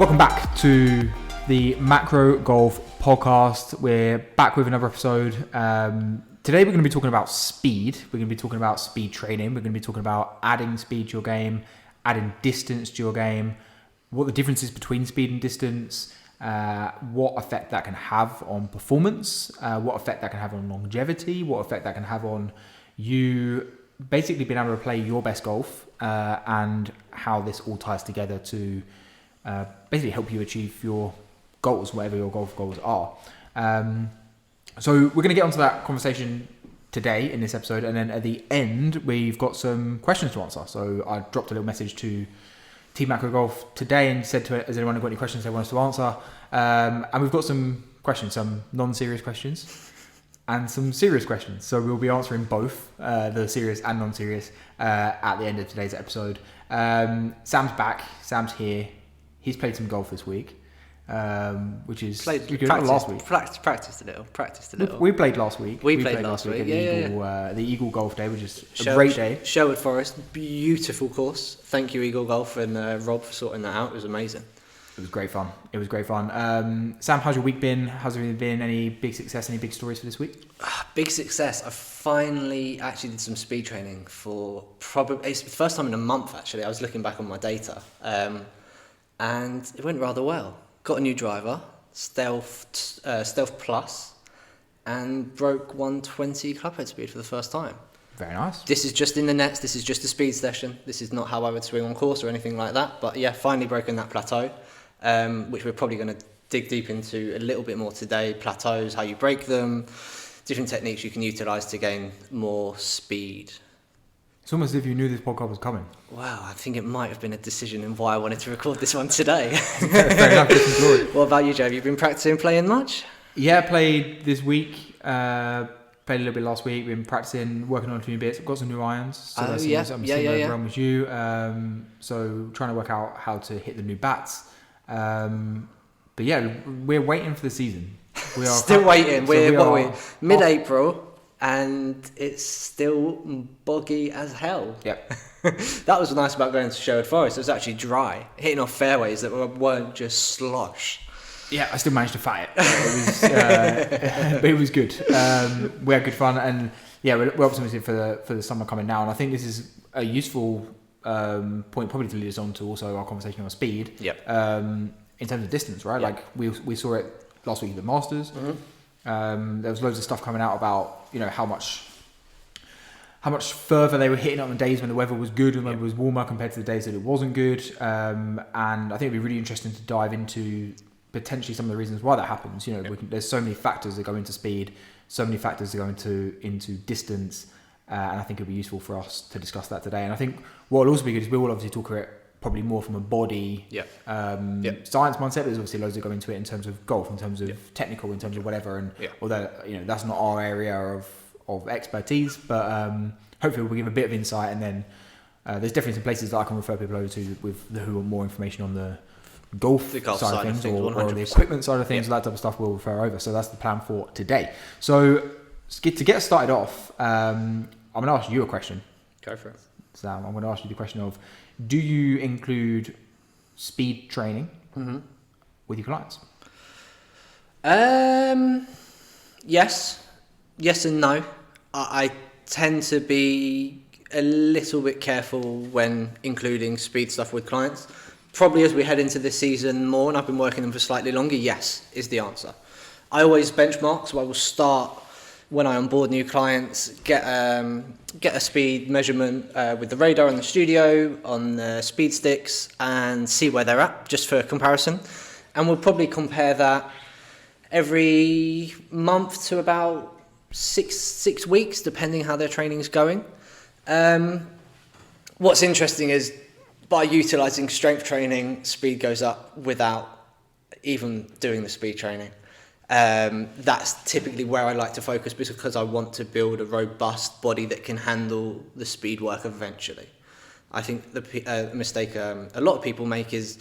Welcome back to the Macro Golf Podcast. We're back with another episode. Today we're going to be talking about speed. We're going to be talking about speed training. We're going to be talking about adding speed to your game, adding distance to your game, what the difference is between speed and distance, what effect that can have on performance, what effect that can have on longevity, what effect that can have on you basically being able to play your best golf, and how this all ties together to basically help you achieve your goals, whatever your golf goals are. So we're going to get onto that conversation today in this episode, and then at the end we've got some questions to answer. So I dropped a little message to Team Macro Golf today and said to it, has anyone got any questions they want us to answer? And we've got some questions, some non-serious questions and some serious questions. So we'll be answering both, the serious and non-serious, at the end of today's episode. Sam's back. Sam's here. He's played some golf this week, which is last week. Practiced a little. We played last week. We played last week. The Eagle Golf Day, which is a great day. Sherwood Forest, beautiful course. Thank you, Eagle Golf and Rob, for sorting that out. It was amazing. It was great fun. Sam, how's your week been? How's it been? Any big success? Any big stories for this week? Big success. I finally actually did some speed training for it's the first time in a month. Actually, I was looking back on my data, and it went rather well. Got a new driver, Stealth Plus, and broke 120 clubhead speed for the first time. Very nice. This is just in the nets. This is just a speed session. This is not how I would swing on course or anything like that. But yeah, finally broken that plateau, which we're probably going to dig deep into a little bit more today. Plateaus, how you break them, different techniques you can utilise to gain more speed. It's almost as if you knew this podcast was coming. Wow, I think it might have been a decision in why I wanted to record this one today. Fair enough. What about you, Joe? Have you been practicing playing much? Yeah, played this week. Played a little bit last week. Been practicing, working on a few bits. I've got some new irons. So I'm similar with you. So trying to work out how to hit the new bats. But yeah, we're waiting for the season. We are still waiting. We're mid-April. And it's still boggy as hell. Yep. That was nice about going to Sherwood Forest. It was actually dry, hitting off fairways that weren't just slosh. Yeah, I still managed to fight it. But it was good. We had good fun, and yeah, we're optimistic for the summer coming now. And I think this is a useful point, probably to lead us on to also our conversation on speed. Yep. In terms of distance, right? Yep. Like we saw it last week at the Masters. Mm-hmm. There was loads of stuff coming out about how much further they were hitting it on the days when the weather was good and when it was warmer compared to the days that it wasn't good. And I think it'd be really interesting to dive into potentially some of the reasons why that happens. There's so many factors that go into speed, so many factors that go into distance, and I think it'd be useful for us to discuss that today. And I think what will also be good is we will obviously talk about it probably more from a body science mindset. There's obviously loads that go into it in terms of golf, in terms of technical, in terms of whatever. And although that's not our area of expertise, but hopefully we'll give a bit of insight. And then there's definitely some places that I can refer people over to who want more information on the golf side of things or the equipment side of things. That type of stuff we'll refer over. So that's the plan for today. So to get started off, I'm going to ask you a question. Go for it. Sam, I'm going to ask you the question of, do you include speed training with your clients? Yes and no. I tend to be a little bit careful when including speed stuff with clients. Probably as we head into this season more, and I've been working them for slightly longer, yes, is the answer. I always benchmark, so I will start when I onboard new clients, get a speed measurement with the radar in the studio, on the speed sticks, and see where they're at, just for comparison. And we'll probably compare that every month to about six weeks, depending how their training's going. What's interesting is by utilising strength training, speed goes up without even doing the speed training. That's typically where I like to focus because I want to build a robust body that can handle the speed work eventually. I think the mistake a lot of people make is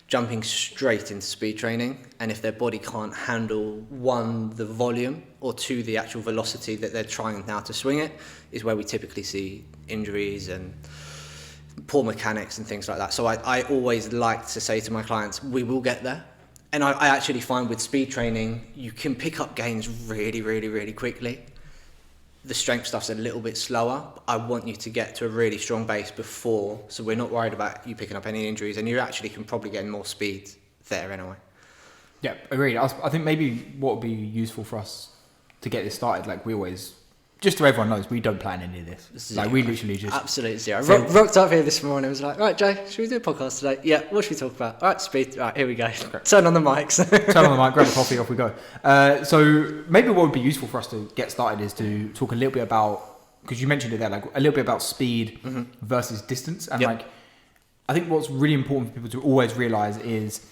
jumping straight into speed training, and if their body can't handle one, the volume, or two, the actual velocity that they're trying now to swing it, is where we typically see injuries and poor mechanics and things like that. So I always like to say to my clients, we will get there. And I actually find with speed training, you can pick up gains really, really, really quickly. The strength stuff's a little bit slower. I want you to get to a really strong base before, so we're not worried about you picking up any injuries, and you actually can probably gain more speed there anyway. Yeah, agreed. I think maybe what would be useful for us to get this started, like we always, just so everyone knows, we don't plan any of this. Zero. Like we literally just Absolute zero. So- Rocked up here this morning, was like, right, Jay, should we do a podcast today? Yeah, what should we talk about? All right, speed. All right, here we go. Turn on the mics. turn on the mic, grab a coffee, off we go. So maybe what would be useful for us to get started is to talk a little bit about, because you mentioned it there, like a little bit about speed versus distance. And like, I think what's really important for people to always realize is,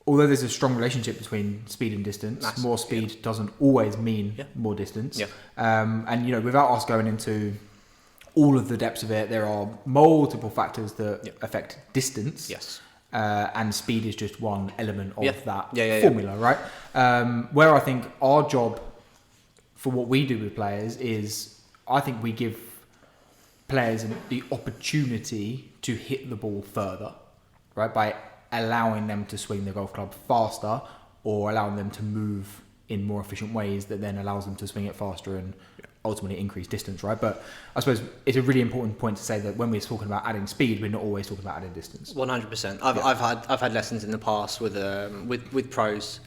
although there's a strong relationship between speed and distance, Massive, more speed doesn't always mean more distance. Yeah. And, you know, without us going into all of the depths of it, there are multiple factors that affect distance. Yes. And speed is just one element of that Yeah. formula, right? Where I think our job for what we do with players is, I think we give players the opportunity to hit the ball further, right? By allowing them to swing the golf club faster, or allowing them to move in more efficient ways that then allows them to swing it faster and ultimately increase distance, right? But I suppose it's a really important point to say that when we're talking about adding speed, we're not always talking about adding distance. 100%. I've had lessons in the past with pros,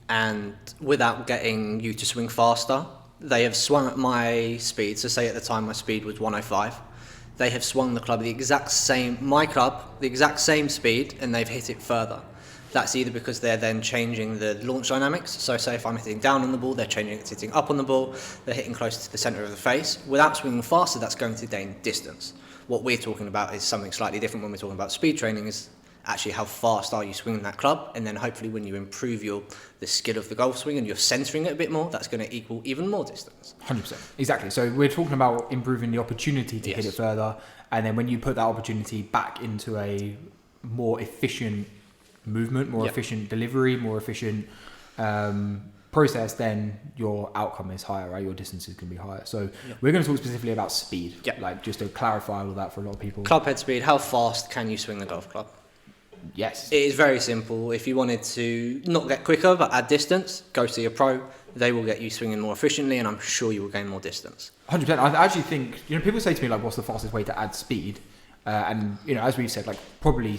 and without getting you to swing faster, they have swung at my speed. So say at the time my speed was 105. They have swung the club the exact same speed, and they've hit it further. That's either because they're then changing the launch dynamics. So say if I'm hitting down on the ball, they're changing it to hitting up on the ball. They're hitting closer to the centre of the face. Without swinging faster, that's going to gain distance. What we're talking about is something slightly different when we're talking about speed training, is actually how fast are you swinging that club, and then hopefully when you improve the skill of the golf swing and you're centering it a bit more, that's going to equal even more distance. 100%. Exactly. So we're talking about improving the opportunity to hit it further, and then when you put that opportunity back into a more efficient movement, more efficient delivery, more efficient process, then your outcome is higher, right? Your distance is going to be higher. So we're going to talk specifically about speed, like just to clarify all of that for a lot of people. Club head speed, how fast can you swing the golf club? Yes. It is very simple. If you wanted to not get quicker but add distance, go to your pro. They will get you swinging more efficiently, and I'm sure you will gain more distance. 100%. I actually think, you know, people say to me, like, what's the fastest way to add speed? And, you know, as we've said, like, probably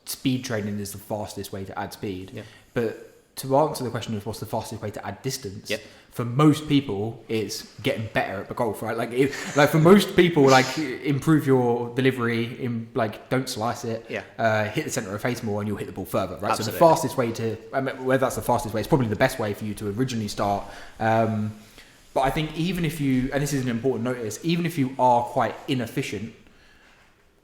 speed training is the fastest way to add speed. Yeah. But to answer the question of what's the fastest way to add distance, for most people, it's getting better at the golf, right? Like for most people, like, improve your delivery, don't slice it, hit the centre of face more, and you'll hit the ball further, right? Absolutely. So the fastest way to, whether that's the fastest way, it's probably the best way for you to originally start. But I think even if you, and this is an important notice, even if you are quite inefficient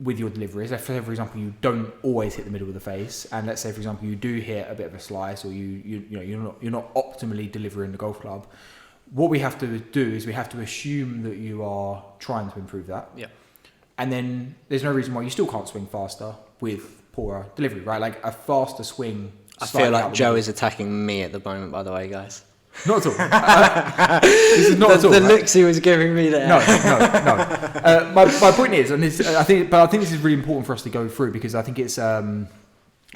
with your deliveries, let's say for example you don't always hit the middle of the face, and let's say for example you do hit a bit of a slice, or you're not optimally delivering the golf club, what we have to do is we have to assume that you are trying to improve that. Yeah. And then there's no reason why you still can't swing faster with poorer delivery, right? Like a faster swing. I feel like Joe is attacking me at the moment, by the way, guys. Not at all. This is not at all. The looks he was giving me there. No. My point is, and this, I think this is really important for us to go through, because I think it's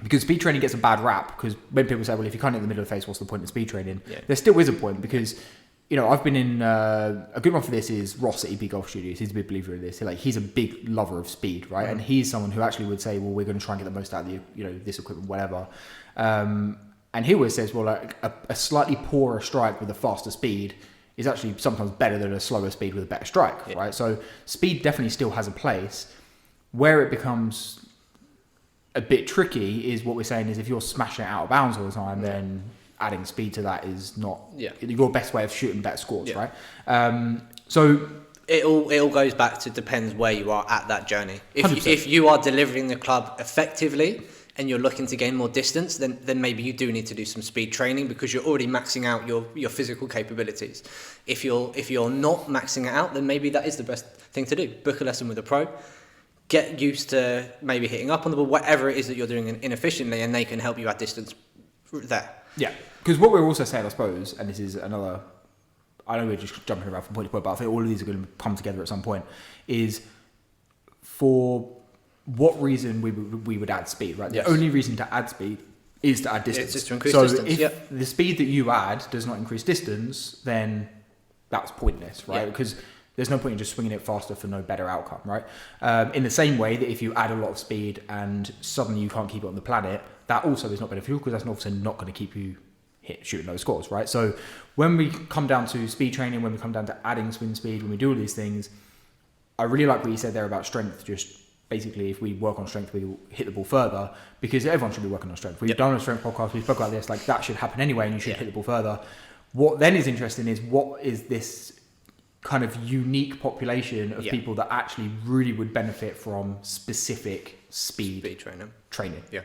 because speed training gets a bad rap, because when people say, well, if you can't hit the middle of the face, what's the point of speed training? Yeah. There still is a point, because, you know, I've been in a good one for this is Ross at EP Golf Studios. He's a big believer in this. He's a big lover of speed, right? And he's someone who actually would say, well, we're going to try and get the most out of this equipment, whatever. And he always says, well, like a slightly poorer strike with a faster speed is actually sometimes better than a slower speed with a better strike, right? So speed definitely still has a place. Where it becomes a bit tricky is what we're saying is if you're smashing it out of bounds all the time, then adding speed to that is not your best way of shooting better scores, right? So it all goes back to depends where you are at that journey. If you are delivering the club effectively and you're looking to gain more distance, then maybe you do need to do some speed training, because you're already maxing out your physical capabilities. If you're not maxing it out, then maybe that is the best thing to do. Book a lesson with a pro, get used to maybe hitting up on the ball, whatever it is that you're doing inefficiently, and they can help you add distance there. Yeah, because what we're also saying, I suppose, and this is another, I know we're just jumping around from point to point, but I think all of these are going to come together at some point, is for what reason we would add speed, right? Yes. The only reason to add speed is to add distance. It's just to increase so distance, if the speed that you add does not increase distance, then that's pointless, right? Yeah. Because there's no point in just swinging it faster for no better outcome, right? In the same way that if you add a lot of speed and suddenly you can't keep it on the planet, that also is not beneficial because that's also not going to keep you shooting those scores, right? So when we come down to speed training, when we come down to adding swing speed, when we do all these things, I really like what you said there about strength. Just basically, if we work on strength, we will hit the ball further because everyone should be working on strength. We've done a strength podcast, we spoke about this, like that should happen anyway and you should hit the ball further. What then is interesting is what is this kind of unique population of people that actually really would benefit from specific speed training. Yeah.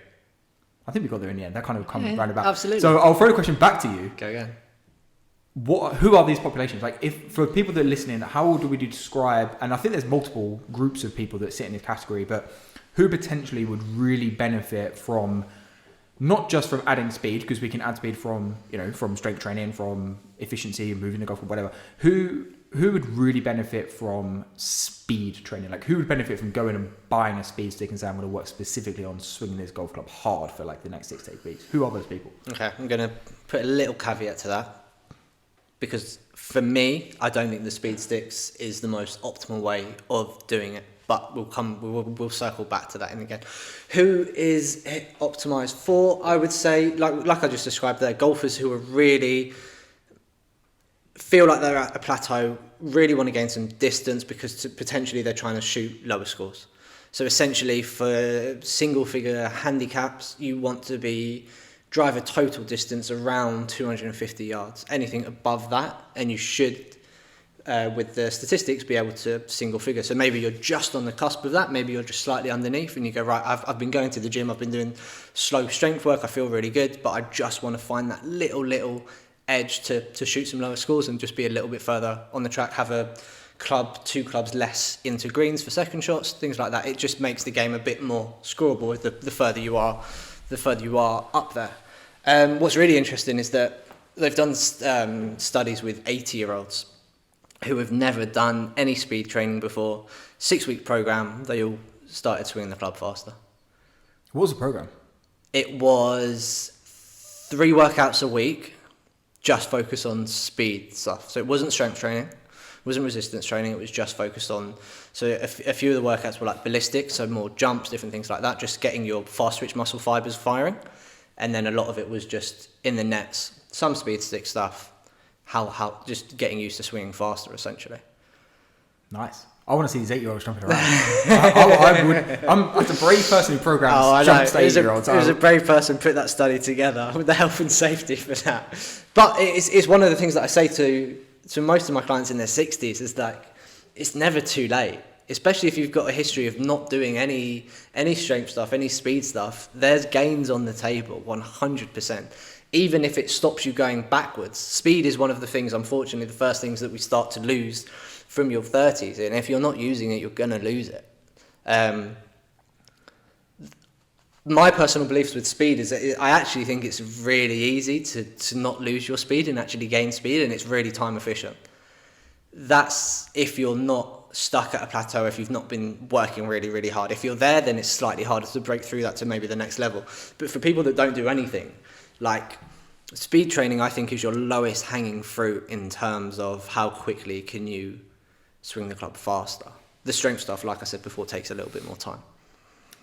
I think we got there in the end. That kind of comes round about. Absolutely. So I'll throw the question back to you. Go again. Who are these populations? Like, if for people that are listening, how do we describe? And I think there's multiple groups of people that sit in this category, but who potentially would really benefit from not just from adding speed, because we can add speed from from strength training, from efficiency, moving the golf, or whatever. Who would really benefit from speed training? Like, who would benefit from going and buying a speed stick and saying, I'm going to work specifically on swinging this golf club hard for like the next 6 to 8 weeks? Who are those people? Okay, I'm going to put a little caveat to that. Because for me, I don't think the speed sticks is the most optimal way of doing it. But we'll circle back to that in again. Who is it optimized for? I would say, like I just described there, golfers who are really feel like they're at a plateau, really want to gain some distance because potentially they're trying to shoot lower scores. So essentially for single figure handicaps, you want to drive a total distance around 250 yards. Anything above that, and you should, with the statistics, be able to single figure. So maybe you're just on the cusp of that, maybe you're just slightly underneath and you go, right, I've been going to the gym, I've been doing slow strength work, I feel really good, but I just want to find that little edge to shoot some lower scores and just be a little bit further on the track, have a club, 2 clubs less into greens for second shots, things like that. It just makes the game a bit more scoreable the further you are up there. What's really interesting is that they've done studies with 80-year-olds who have never done any speed training before. 6-week program, they all started swinging the club faster. What was the program? It was 3 workouts a week, just focused on speed stuff. So it wasn't strength training, it wasn't resistance training, it was just focused on, so a few of the workouts were like ballistic, so more jumps, different things like that, just getting your fast twitch muscle fibers firing. And then a lot of it was just in the nets, some speed stick stuff, how just getting used to swinging faster, essentially. Nice. I want to see these 8-year-olds jumping around. I'm a brave person who programs jumps to 8-year-olds. It was a brave person put that study together with the health and safety for that. But it's one of the things that I say to most of my clients in their 60s is that it's never too late. Especially if you've got a history of not doing any strength stuff, any speed stuff, there's gains on the table, 100%. Even if it stops you going backwards. Speed is one of the things, unfortunately, the first things that we start to lose from your 30s. And if you're not using it, you're going to lose it. My personal beliefs with speed is that I actually think it's really easy to not lose your speed and actually gain speed, and it's really time efficient. That's if you're not stuck at a plateau, if you've not been working really, really hard. If you're there, then it's slightly harder to break through that to maybe the next level. But for people that don't do anything, like speed training, I think is your lowest hanging fruit in terms of how quickly can you swing the club faster. The strength stuff, like I said before, takes a little bit more time.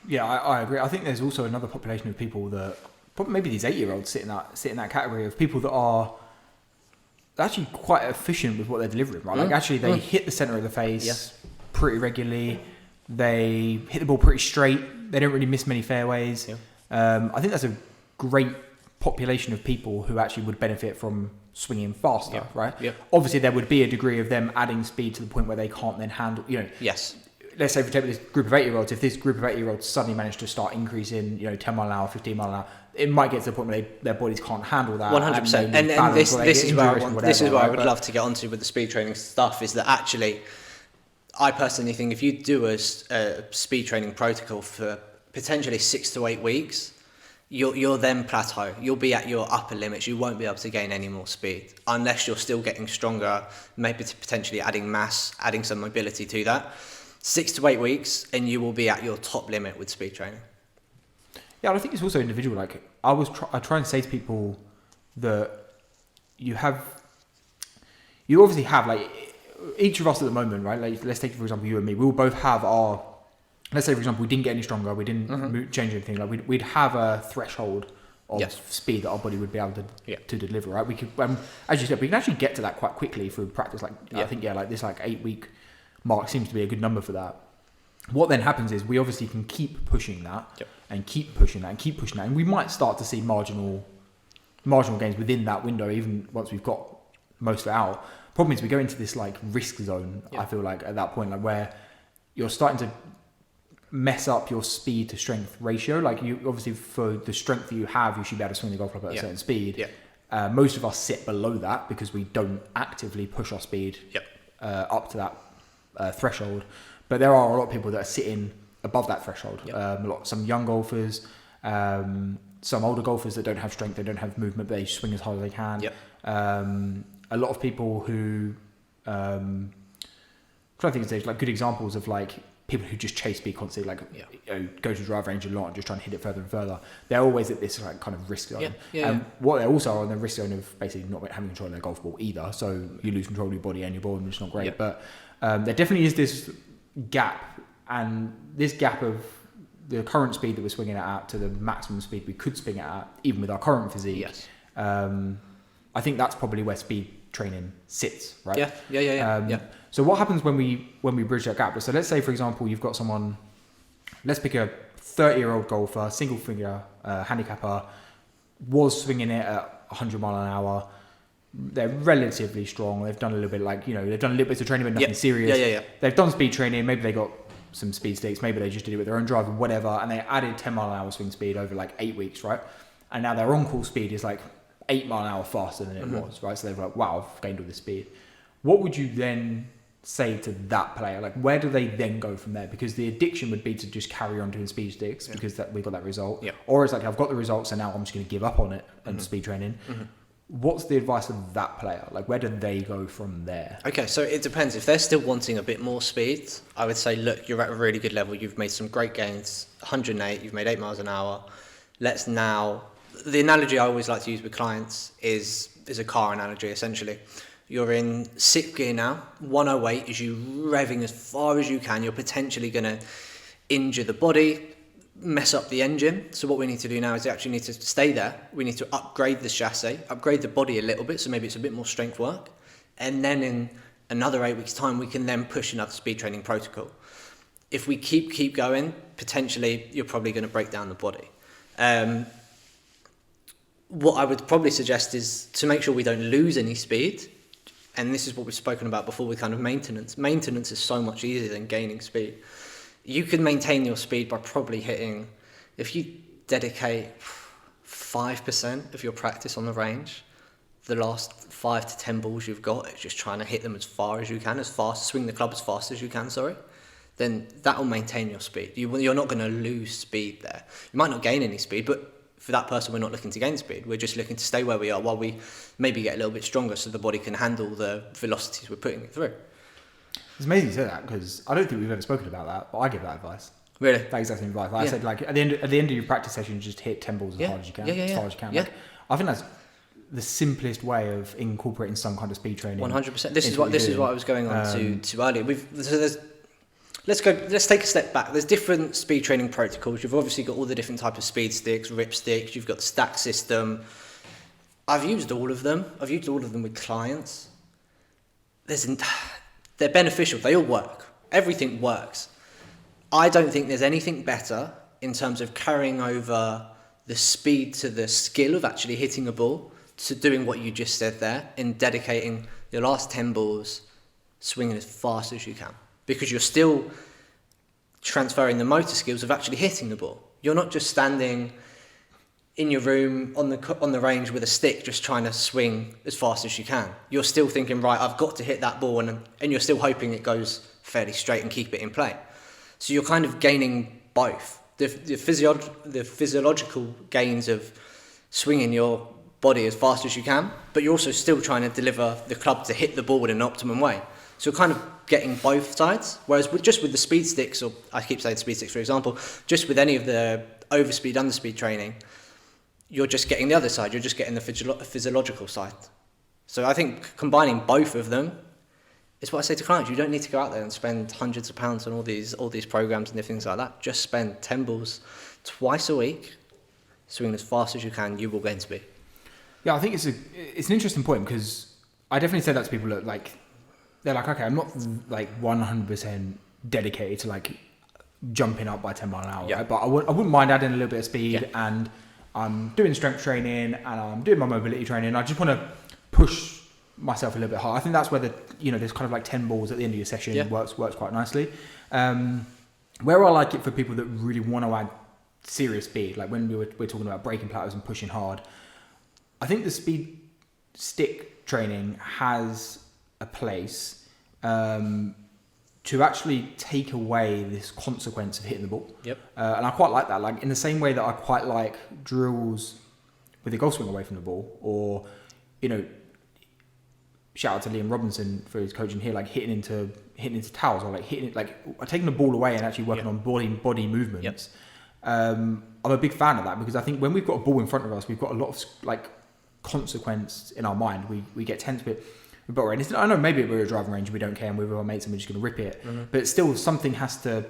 Yeah, I agree. I think there's also another population of people that, probably maybe these 8-year-olds sit in that category of people that are actually quite efficient with what they're delivering, right? Like actually they hit the center of the face pretty regularly. They hit the ball pretty straight. They don't really miss many fairways. Yeah. I think that's a great population of people who actually would benefit from swinging faster, right? Yeah. Obviously there would be a degree of them adding speed to the point where they can't then handle, Yes. Let's say if we take this group of 8-year-olds, if this group of 8-year-olds suddenly managed to start increasing, 10 mile an hour, 15 mile an hour, it might get to the point where their bodies can't handle that. 100%. And this is where I would love to get onto with the speed training stuff, is that actually, I personally think if you do a speed training protocol for potentially 6 to 8 weeks, you'll then plateau. You'll be at your upper limits. You won't be able to gain any more speed unless you're still getting stronger, maybe potentially adding mass, adding some mobility to that. 6 to 8 weeks, and you will be at your top limit with speed training. Yeah, I think it's also individual. Like I try and say to people that you obviously have, like, each of us at the moment, right? Like, let's take, for example, you and me. We will both have our, let's say, for example, we didn't get any stronger, we didn't change anything. Like, we'd have a threshold of speed that our body would be able to deliver, right? We could, as you said, we can actually get to that quite quickly through practice. Like, I think, like this, like 8 week mark seems to be a good number for that. What then happens is we obviously can keep pushing that and keep pushing that and keep pushing that, and we might start to see marginal gains within that window, even once we've got most of it out. Problem is, we go into this like risk zone. I feel like at that point, like where you're starting to mess up your speed to strength ratio. Like, you obviously, for the strength that you have, you should be able to swing the golf club at a certain speed. Most of us sit below that because we don't actively push our speed up to that threshold. But there are a lot of people that are sitting above that threshold. Some young golfers, some older golfers that don't have strength, they don't have movement, but they swing as hard as they can. A lot of people who, trying to think of stage, like good examples of like people who just chase speed constantly, like go to drive range a lot and just try and hit it further and further. They're always at this like kind of risk zone. What they also are on the risk zone of basically not having control of their golf ball either. So you lose control of your body and your ball, and it's not great. But there definitely is this gap, and this gap of the current speed that we're swinging it at to the maximum speed we could swing it at, even with our current physique. I think that's probably where speed training sits, right? So what happens when we bridge that gap? So let's say, for example, you've got someone, let's pick a 30-year-old golfer, single finger handicapper, was swinging it at 100 mile an hour. They're relatively strong. They've done a little bit, like, they've done a little bit of training, but nothing serious. They've done speed training. Maybe they got some speed sticks. Maybe they just did it with their own drive or whatever. And they added 10 mile an hour swing speed over like 8 weeks, right? And now their on-call speed is like 8 mile an hour faster than it was, right? So they're like, wow, I've gained all this speed. What would you then say to that player? Like, where do they then go from there? Because the addiction would be to just carry on doing speed sticks because we got that result. Or it's like, I've got the results, so now I'm just going to give up on it and speed training. What's the advice of that player? Like, where do they go from there? Okay, so it depends. If they're still wanting a bit more speed, I would say, look, you're at a really good level. You've made some great gains, 108, you've made 8 miles an hour. Let's now... The analogy I always like to use with clients is a car analogy, essentially. You're in 6th gear now. 108 is you revving as far as you can. You're potentially going to injure the body, mess up the engine. So what we need to do now is we actually need to stay there. We need to upgrade the chassis, upgrade the body a little bit, so maybe it's a bit more strength work. And then in another 8 weeks' time, we can then push another speed training protocol. If we keep going, potentially you're probably going to break down the body. What I would probably suggest is to make sure we don't lose any speed. And this is what we've spoken about before with kind of maintenance. Maintenance is so much easier than gaining speed. You can maintain your speed by probably hitting, if you dedicate 5% of your practice on the range, the last 5 to 10 balls you've got, it's just trying to hit them as far as you can, swing the club as fast as you can, then that will maintain your speed. You're not going to lose speed there. You might not gain any speed, but for that person, we're not looking to gain speed. We're just looking to stay where we are while we maybe get a little bit stronger so the body can handle the velocities we're putting it through. It's amazing you say that, because I don't think we've ever spoken about that, but I give that advice. Really? That exact same advice. Like I said, like at the end of your practice session, just hit 10 balls as hard as you can, as far as you can. Like, I think that's the simplest way of incorporating some kind of speed training. 100%. This is what I was going on to earlier. Let's take a step back. There's different speed training protocols. You've obviously got all the different types of speed sticks, rip sticks. You've got the stack system. I've used all of them. I've used all of them with clients. They're beneficial. They all work. Everything works. I don't think there's anything better in terms of carrying over the speed to the skill of actually hitting a ball to doing what you just said there, in dedicating your last 10 balls, swinging as fast as you can. Because you're still transferring the motor skills of actually hitting the ball. You're not just standing in your room on the range with a stick just trying to swing as fast as you can. You're still thinking, right, I've got to hit that ball, and you're still hoping it goes fairly straight and keep it in play. So you're kind of gaining both. The physiological gains of swinging your body as fast as you can, but you're also still trying to deliver the club to hit the ball in an optimum way. So we're kind of getting both sides. Whereas with the speed sticks, or I keep saying speed sticks for example, just with any of the overspeed, underspeed training, you're just getting the other side. You're just getting the physiological side. So I think combining both of them is what I say to clients. You don't need to go out there and spend hundreds of pounds on all these programs and things like that. Just spend 10 balls twice a week, swing as fast as you can. You will gain speed. Yeah, I think it's an interesting point, because I definitely say that to people that they're like, okay, I'm not like 100% dedicated to like jumping up by 10 mile an hour, right? But I wouldn't mind adding a little bit of speed, and I'm doing strength training and I'm doing my mobility training. I just want to push myself a little bit hard. I think that's where there's kind of like 10 balls at the end of your session works quite nicely. Where I like it for people that really want to add serious speed, like when we're talking about breaking plateaus and pushing hard, I think the speed stick training has a place to actually take away this consequence of hitting the ball. And I quite like that. Like in the same way that I quite like drills with the golf swing away from the ball, or shout out to Liam Robinson for his coaching here, like hitting into towels, or like hitting it, like taking the ball away and actually working on body movements. I'm a big fan of that, because I think when we've got a ball in front of us, we've got a lot of like consequence in our mind. We get tense with it. But I know maybe we're at a driving range and we don't care, and we're with our mates and we're just going to rip it. But still, something has to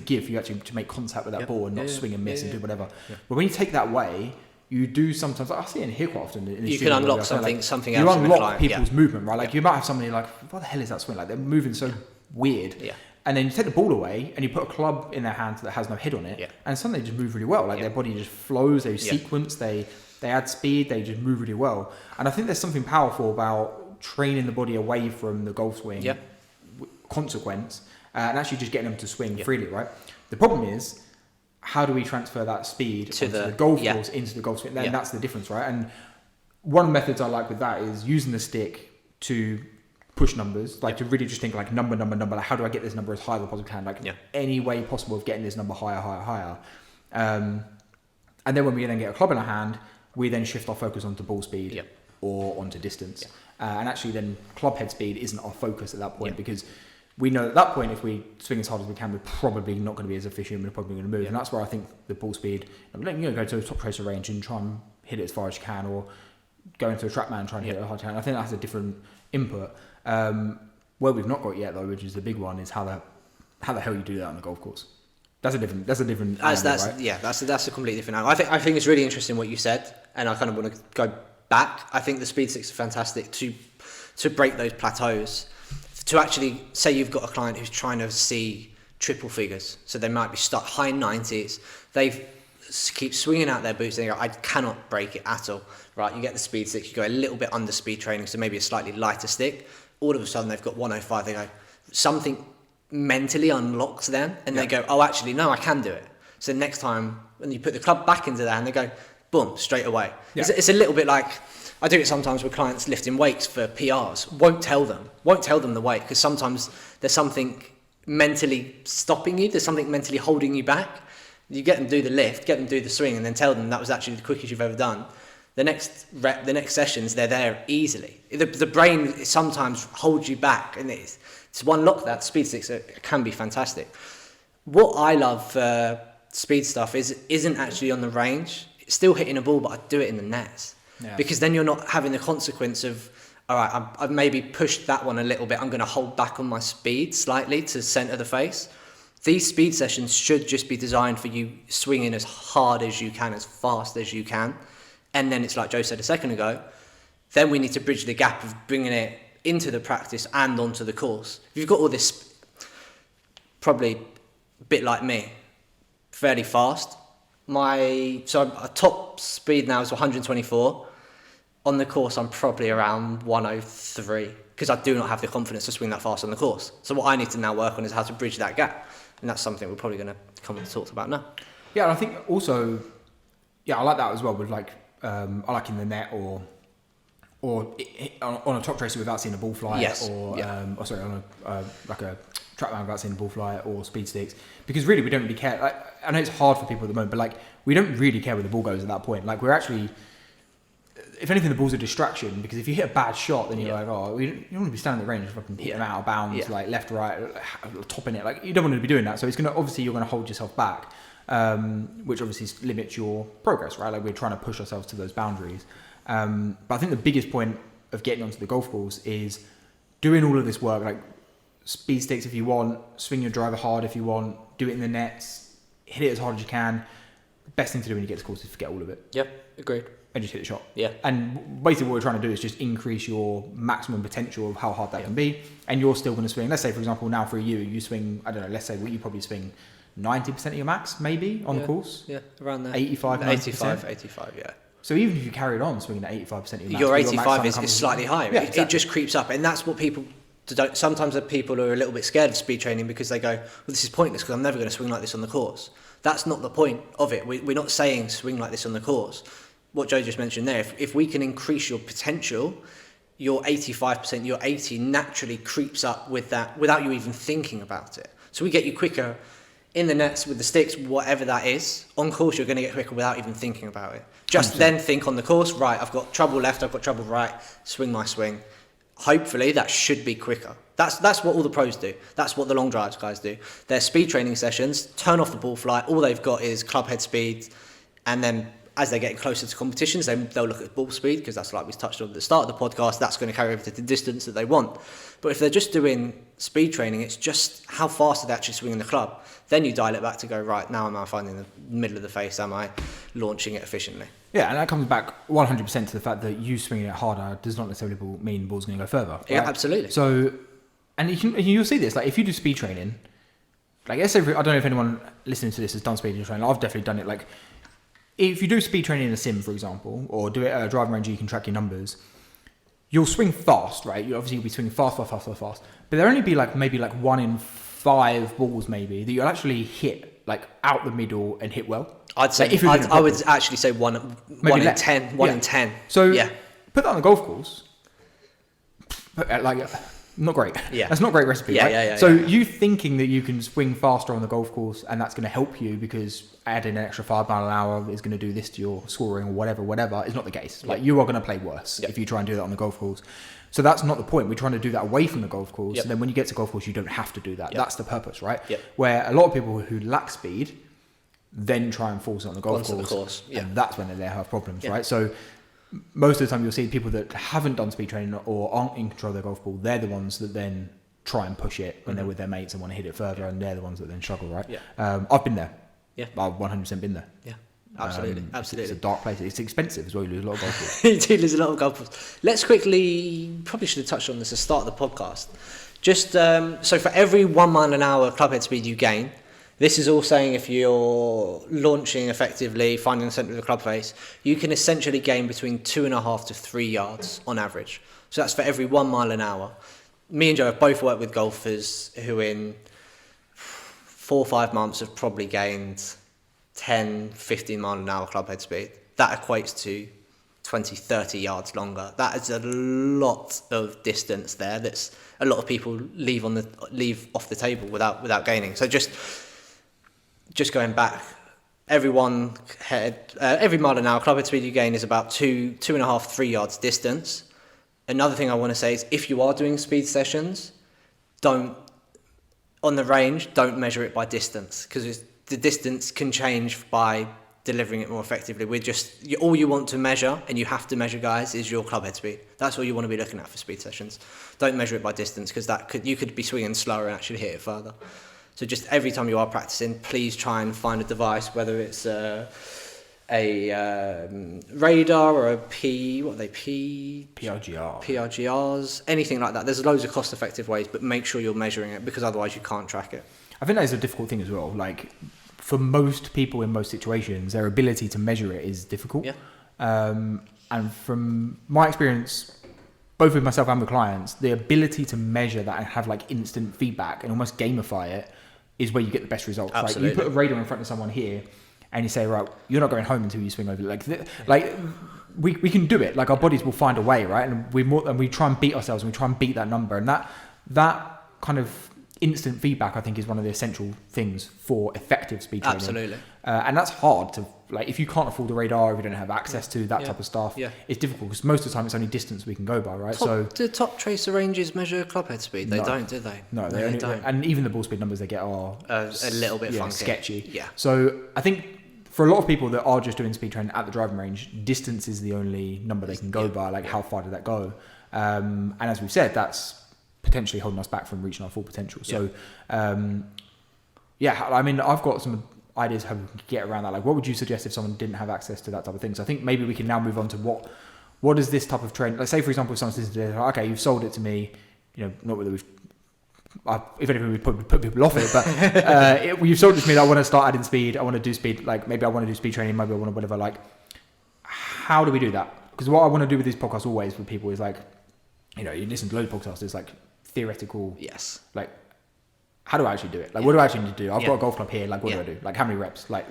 give for you actually to make contact with that ball and not swing and miss and do whatever. But when you take that away, you do sometimes. I see it in here quite often. In the you studio can unlock something else. You unlock people's movement, right? Like you might have somebody like, what the hell is that swing? Like they're moving so weird. And then you take the ball away and you put a club in their hand that has no head on it, and suddenly they just move really well. Like their body just flows. They sequence. They add speed. They just move really well. And I think there's something powerful about training the body away from the golf swing consequence, and actually just getting them to swing freely, right? The problem is, how do we transfer that speed to the golf course into the golf swing? Then that's the difference, right? And one of the methods I like with that is using the stick to push numbers, like to really just think like number, like how do I get this number as high as I possibly can? Like any way possible of getting this number higher. And then when we then get a club in our hand, we then shift our focus onto ball speed or onto distance. And actually then club head speed isn't our focus at that point, because we know at that point, if we swing as hard as we can, we're probably not going to be as efficient, we're probably going to move. And that's where I think the ball speed, go to a top tracer range and try and hit it as far as you can, or go into a TrackMan and try and hit it as hard as you can. I think that's a different input. Where we've not got yet though, which is the big one, is how the hell you do that on the golf course. That's a different angle, right? That's a completely different angle. I think it's really interesting what you said, and I kind of want to go back. I think the speed sticks are fantastic to break those plateaus. To actually say you've got a client who's trying to see triple figures, so they might be stuck high 90s. They keep swinging out their boots and they go, I cannot break it at all. Right, you get the speed stick, you go a little bit under speed training, so maybe a slightly lighter stick. All of a sudden they've got 105. They go, something mentally unlocks them, and they go, oh, actually, no, I can do it. So next time when you put the club back into their hand, they go, boom, straight away. It's a little bit like, I do it sometimes with clients lifting weights for PRs. Won't tell them the weight, because sometimes there's something mentally stopping you. There's something mentally holding you back. You get them to do the lift, get them to do the swing, and then tell them that was actually the quickest you've ever done. The next rep, the next sessions, they're there easily. The brain sometimes holds you back, and to unlock that, speed sticks can be fantastic. What I love for speed stuff isn't actually on the range. It's still hitting a ball, but I do it in the nets. Because then you're not having the consequence of, all right, I've maybe pushed that one a little bit, I'm going to hold back on my speed slightly to centre the face. These speed sessions should just be designed for you swinging as hard as you can, as fast as you can. And then it's like Joe said a second ago, then we need to bridge the gap of bringing it into the practice and onto the course. If you've got all this, probably a bit like me, fairly fast. A top speed now is 124. On the course, I'm probably around 103, because I do not have the confidence to swing that fast on the course. So what I need to now work on is how to bridge that gap. And that's something we're probably going to come and talk about now. Yeah, and I think also, I like that as well, with like, I like in the net or on a top tracer without seeing a ball fly, on a TrackMan without seeing a ball fly, or speed sticks, because really we don't really care. Like, I know it's hard for people at the moment, but like we don't really care where the ball goes at that point. Like we're actually, if anything, the ball's a distraction, because if you hit a bad shot, then you're like, oh, you don't want to be standing at the range, fucking hit them out of bounds, like left, right, topping it. Like, you don't want to be doing that. So it's going to, obviously, you're going to hold yourself back, which obviously limits your progress, right? Like, we're trying to push ourselves to those boundaries. But I think the biggest point of getting onto the golf course is doing all of this work, like speed sticks if you want, swing your driver hard if you want, do it in the nets, hit it as hard as you can. The best thing to do when you get to the course is forget all of it. Yep, agreed. And just hit the shot. Yeah. And basically what we're trying to do is just increase your maximum potential of how hard that can be. And you're still going to swing. Let's say, for example, now for you swing, I don't know, let's say what you probably swing 90% of your max, maybe, on the course. Yeah, around there. 85, 90%. 85, yeah. So even if you carried on swinging at 85% of your max, your 85 is slightly higher. Yeah, it just creeps up. And that's what people don't. Sometimes the people are a little bit scared of speed training because they go, well, this is pointless because I'm never going to swing like this on the course. That's not the point of it. We're not saying swing like this on the course. What Joe just mentioned there, if we can increase your potential, your 85%, your 80 naturally creeps up with that without you even thinking about it. So we get you quicker in the nets with the sticks, whatever that is. On course, you're going to get quicker without even thinking about it. Just 100%. Then think on the course, right, I've got trouble left, I've got trouble right, swing my swing. Hopefully that should be quicker. That's what all the pros do. That's what the long drives guys do. Their speed training sessions, turn off the ball flight, all they've got is club head speed, and then as they're getting closer to competitions, they'll look at ball speed, because that's like we touched on at the start of the podcast, that's going to carry over to the distance that they want. But if they're just doing speed training, it's just how fast are they actually swinging the club. Then you dial it back to go, right, now am I finding the middle of the face, am I launching it efficiently? Yeah, and that comes back 100% to the fact that you swinging it harder does not necessarily mean the ball's going to go further. Right? Yeah, absolutely. So, and you'll see this, like if you do speed training, like let's say, I don't know if anyone listening to this has done speed training, I've definitely done it. Like if you do speed training in a sim, for example, or do it at a driving range, you can track your numbers, you'll swing fast, right? You'll be swinging fast. But there'll only be maybe 1 in 5 balls maybe that you'll actually hit like out the middle and hit well. I'd say, like, I would actually say 1 in 10. 1 in 10. So put that on the golf course, not great. Yeah. That's not a great recipe, yeah, right? Yeah, so you thinking that you can swing faster on the golf course and that's going to help you because adding an extra 5 mile an hour is going to do this to your scoring or whatever is not the case. Like you are going to play worse if you try and do that on the golf course. So that's not the point. We're trying to do that away from the golf course. And then when you get to golf course, you don't have to do that. That's the purpose, right? Where a lot of people who lack speed then try and force it on the golf course. And that's when they have problems, right? So most of the time you'll see people that haven't done speed training or aren't in control of their golf ball, they're the ones that then try and push it when they're with their mates and want to hit it further, and they're the ones that then struggle, right? I've been there. I've 100% been there. Absolutely. It's a dark place. It's expensive as well. You lose a lot of golf balls. You do lose a lot of golf balls. Let's quickly, probably should have touched on this at the start of the podcast. Just so for every 1 mile an hour club head speed you gain, this is all saying if you're launching effectively, finding the centre of the club face, you can essentially gain between 2.5 to 3 yards on average. So that's for every 1 mile an hour. Me and Joe have both worked with golfers who in 4 or 5 months have probably gained 10, 15 mile an hour club head speed. That equates to 20, 30 yards longer. That is a lot of distance there. That's a lot of people leave off the table without gaining. So just going back, every mile an hour club head speed you gain is about 2.5, 3 yards distance. Another thing I want to say is if you are doing speed sessions, on the range, don't measure it by distance, because the distance can change by delivering it more effectively. All you want to measure, and you have to measure, guys, is your club head speed. That's all you want to be looking at for speed sessions. Don't measure it by distance, because you could be swinging slower and actually hit it further. So just every time you are practicing, please try and find a device, whether it's a radar or PRGRs, anything like that. There's loads of cost-effective ways, but make sure you're measuring it, because otherwise you can't track it. I think that is a difficult thing as well. Like for most people in most situations, their ability to measure it is difficult. And from my experience, both with myself and with clients, the ability to measure that and have like instant feedback and almost gamify it is where you get the best results. Absolutely. Like you put a radar in front of someone here and you say, right, you're not going home until you swing over. We can do it. Like our bodies will find a way, right? And we try and beat ourselves and we try and beat that number. And that kind of instant feedback, I think, is one of the essential things for effective speed training. Absolutely. And that's hard to, like, if you can't afford a radar, if you don't have access to that type of stuff, it's difficult because most of the time it's only distance we can go by, right? Do top tracer ranges measure clubhead speed? They don't, do they? No, they don't. And even the ball speed numbers they get are a little bit funky. Sketchy. Yeah. So I think for a lot of people that are just doing speed training at the driving range, distance is the only number they can go by. Like, how far did that go? And as we've said, that's potentially holding us back from reaching our full potential. So, I mean, I've got some ideas how we can get around that. Like, what would you suggest if someone didn't have access to that type of thing? So I think maybe we can now move on to what is this type of training? Let's say, for example, if someone's listening to this, okay, you've sold it to me, not whether we've, if anything, we put people off it, but you've sold it to me that I want to start adding speed, I want to do speed, like maybe I want to do speed training, maybe I want to whatever, like, how do we do that? Because what I want to do with these podcasts always with people is like, you listen to loads of podcasts, it's like theoretical, like, how do I actually do it? Like, what do I actually need to do? I've got a golf club here, like, what do I do? Like, how many reps? Like,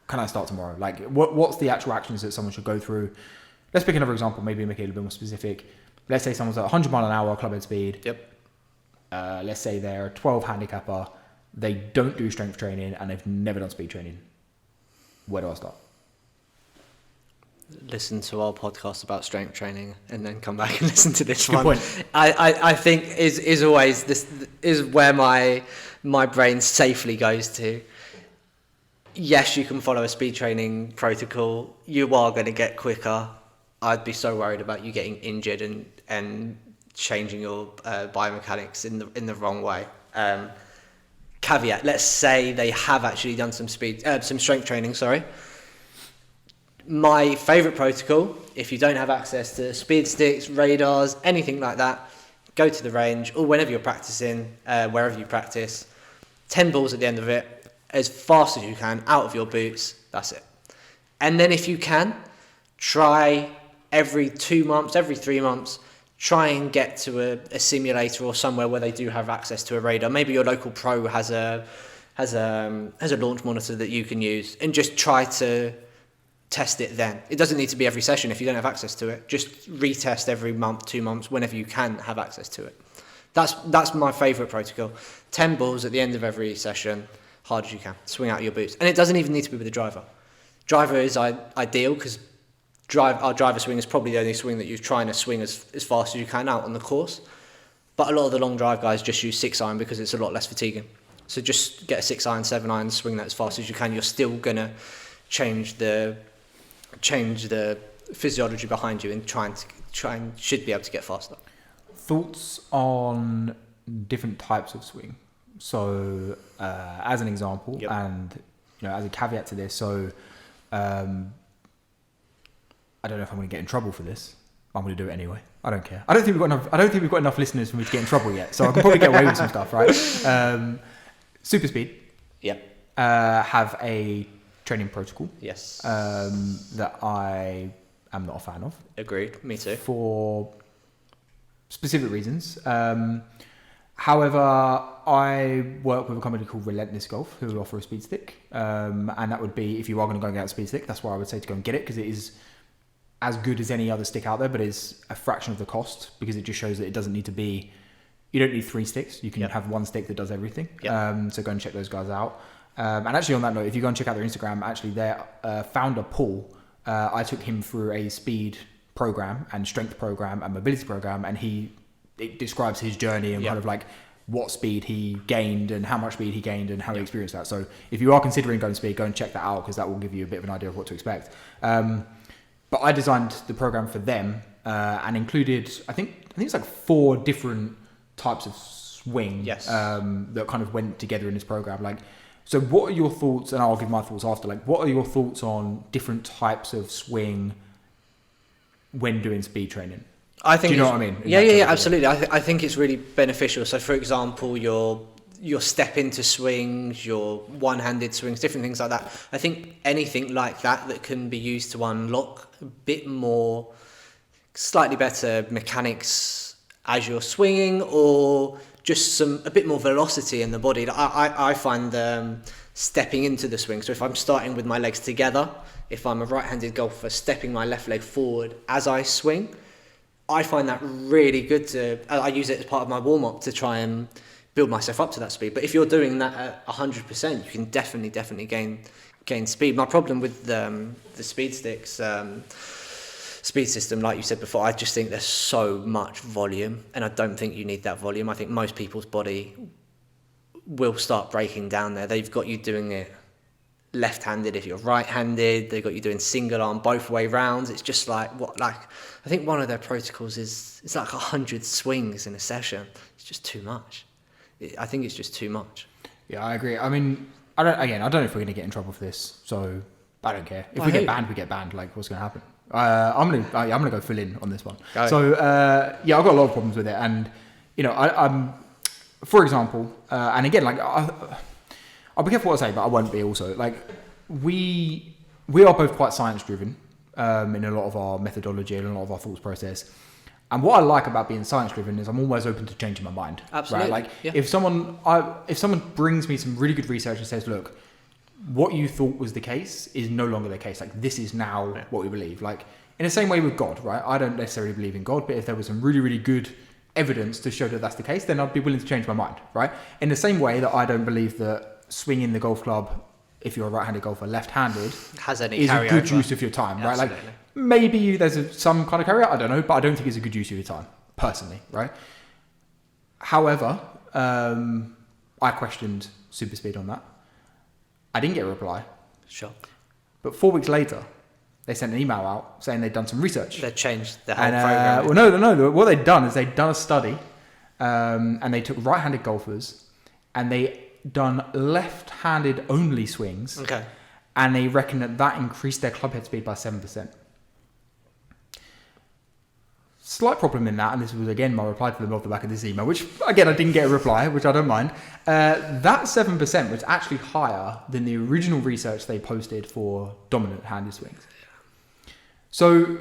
can I start tomorrow? Like, what's the actual actions that someone should go through? Let's pick another example, maybe make it a little bit more specific. Let's say someone's at 100 mile an hour club head speed. Let's say they're a 12 handicapper, they don't do strength training and they've never done speed training. Where do I start? Listen to our podcast about strength training and then come back and listen to this Good one. point. I think is always, this is where my brain safely goes to. Yes, you can follow a speed training protocol. You are going to get quicker. I'd be so worried about you getting injured and changing your biomechanics in the wrong way. Caveat: let's say they have actually done some strength training. Sorry. My favourite protocol, if you don't have access to speed sticks, radars, anything like that, go to the range or whenever you're practicing, wherever you practice, 10 balls at the end of it, as fast as you can, out of your boots, that's it. And then if you can, try every 2 months, every 3 months, try and get to a simulator or somewhere where they do have access to a radar. Maybe your local pro has a launch monitor that you can use, and just try to test it then. It doesn't need to be every session if you don't have access to it. Just retest every month, 2 months, whenever you can have access to it. That's my favourite protocol. 10 balls at the end of every session, hard as you can. Swing out your boots. And it doesn't even need to be with a driver. Driver is ideal because our driver swing is probably the only swing that you're trying to swing as fast as you can out on the course. But a lot of the long drive guys just use 6-iron because it's a lot less fatiguing. So just get a 6-iron, 7-iron, swing that as fast as you can. You're still going to change the physiology behind you and should be able to get faster. Thoughts on different types of swing? So as an example, and as a caveat to this, so I don't know if I'm going to get in trouble for this. I'm going to do it anyway. I don't care. I don't think we've got enough listeners for me to get in trouble yet. So I can probably get away with some stuff, right? Super speed. Have a training protocol. That I am not a fan of. Agreed. Me too. For specific reasons. However, I work with a company called Relentless Golf who offer a speed stick. And that would be, if you are going to go and get a speed stick, that's why I would say to go and get it, because it is as good as any other stick out there, but is a fraction of the cost, because it just shows that it doesn't need to be, you don't need 3 sticks. You can have one stick that does everything. So go and check those guys out. And actually on that note, if you go and check out their Instagram, actually their founder, Paul, I took him through a speed program and strength program and mobility program, and it describes his journey and kind of like what speed he gained and how much speed he gained and how he experienced that. So if you are considering going speed, go and check that out, because that will give you a bit of an idea of what to expect. But I designed the program for them and included, I think it's like 4 different types of swing that kind of went together in this program. Like, so what are your thoughts, and I'll give my thoughts after, like, what are your thoughts on different types of swing when doing speed training? I think, do you know what I mean? Yeah, absolutely. I think it's really beneficial. So, for example, your step into swings, your one-handed swings, different things like that. I think anything like that can be used to unlock a bit more, slightly better mechanics as you're swinging, or just a bit more velocity in the body. I find stepping into the swing. So if I'm starting with my legs together, if I'm a right-handed golfer, stepping my left leg forward as I swing, I find that really good I use it as part of my warm-up to try and build myself up to that speed. But if you're doing that at 100%, you can definitely gain speed. My problem with the speed sticks speed system, like you said before, I just think there's so much volume, and I don't think you need that volume. I think most people's body will start breaking down there. They've got you doing it left-handed if you're right-handed. They've got you doing single arm both way rounds. It's just like I think one of their protocols is it's like 100 swings in a session. It's just too much. I think it's just too much. Yeah, I agree. I mean, I don't know if we're going to get in trouble for this, so I don't care. If we get banned, we get banned. Like, what's going to happen? I'm gonna go full in on this one. So I've got a lot of problems with it, and I'm, for example, and again, like I'll be careful what I say, but I won't be also. Like we are both quite science driven in a lot of our methodology and a lot of our thoughts process. And what I like about being science driven is I'm always open to changing my mind. Absolutely. Right? Like if someone brings me some really good research and says, look, what you thought was the case is no longer the case. Like this is now what we believe. Like in the same way with God, right? I don't necessarily believe in God, but if there was some really, really good evidence to show that that's the case, then I'd be willing to change my mind, right? In the same way that I don't believe that swinging the golf club, if you're a right-handed golfer, left-handed, has any is a good carryover. use of your time, right? Absolutely. Like maybe there's some kind of carryover, I don't know, but I don't think it's a good use of your time, personally, right? However, I questioned super speed on that. I didn't get a reply. Sure. But 4 weeks later, they sent an email out saying they'd done some research. They changed the whole program. Well, no. What they'd done is they'd done a study, and they took right-handed golfers, and they done left-handed only swings. Okay. And they reckon that increased their club head speed by 7%. Slight problem in that, and this was again my reply to them off the back of this email, which again I didn't get a reply, which I don't mind. That 7% was actually higher than the original research they posted for dominant handed swings. So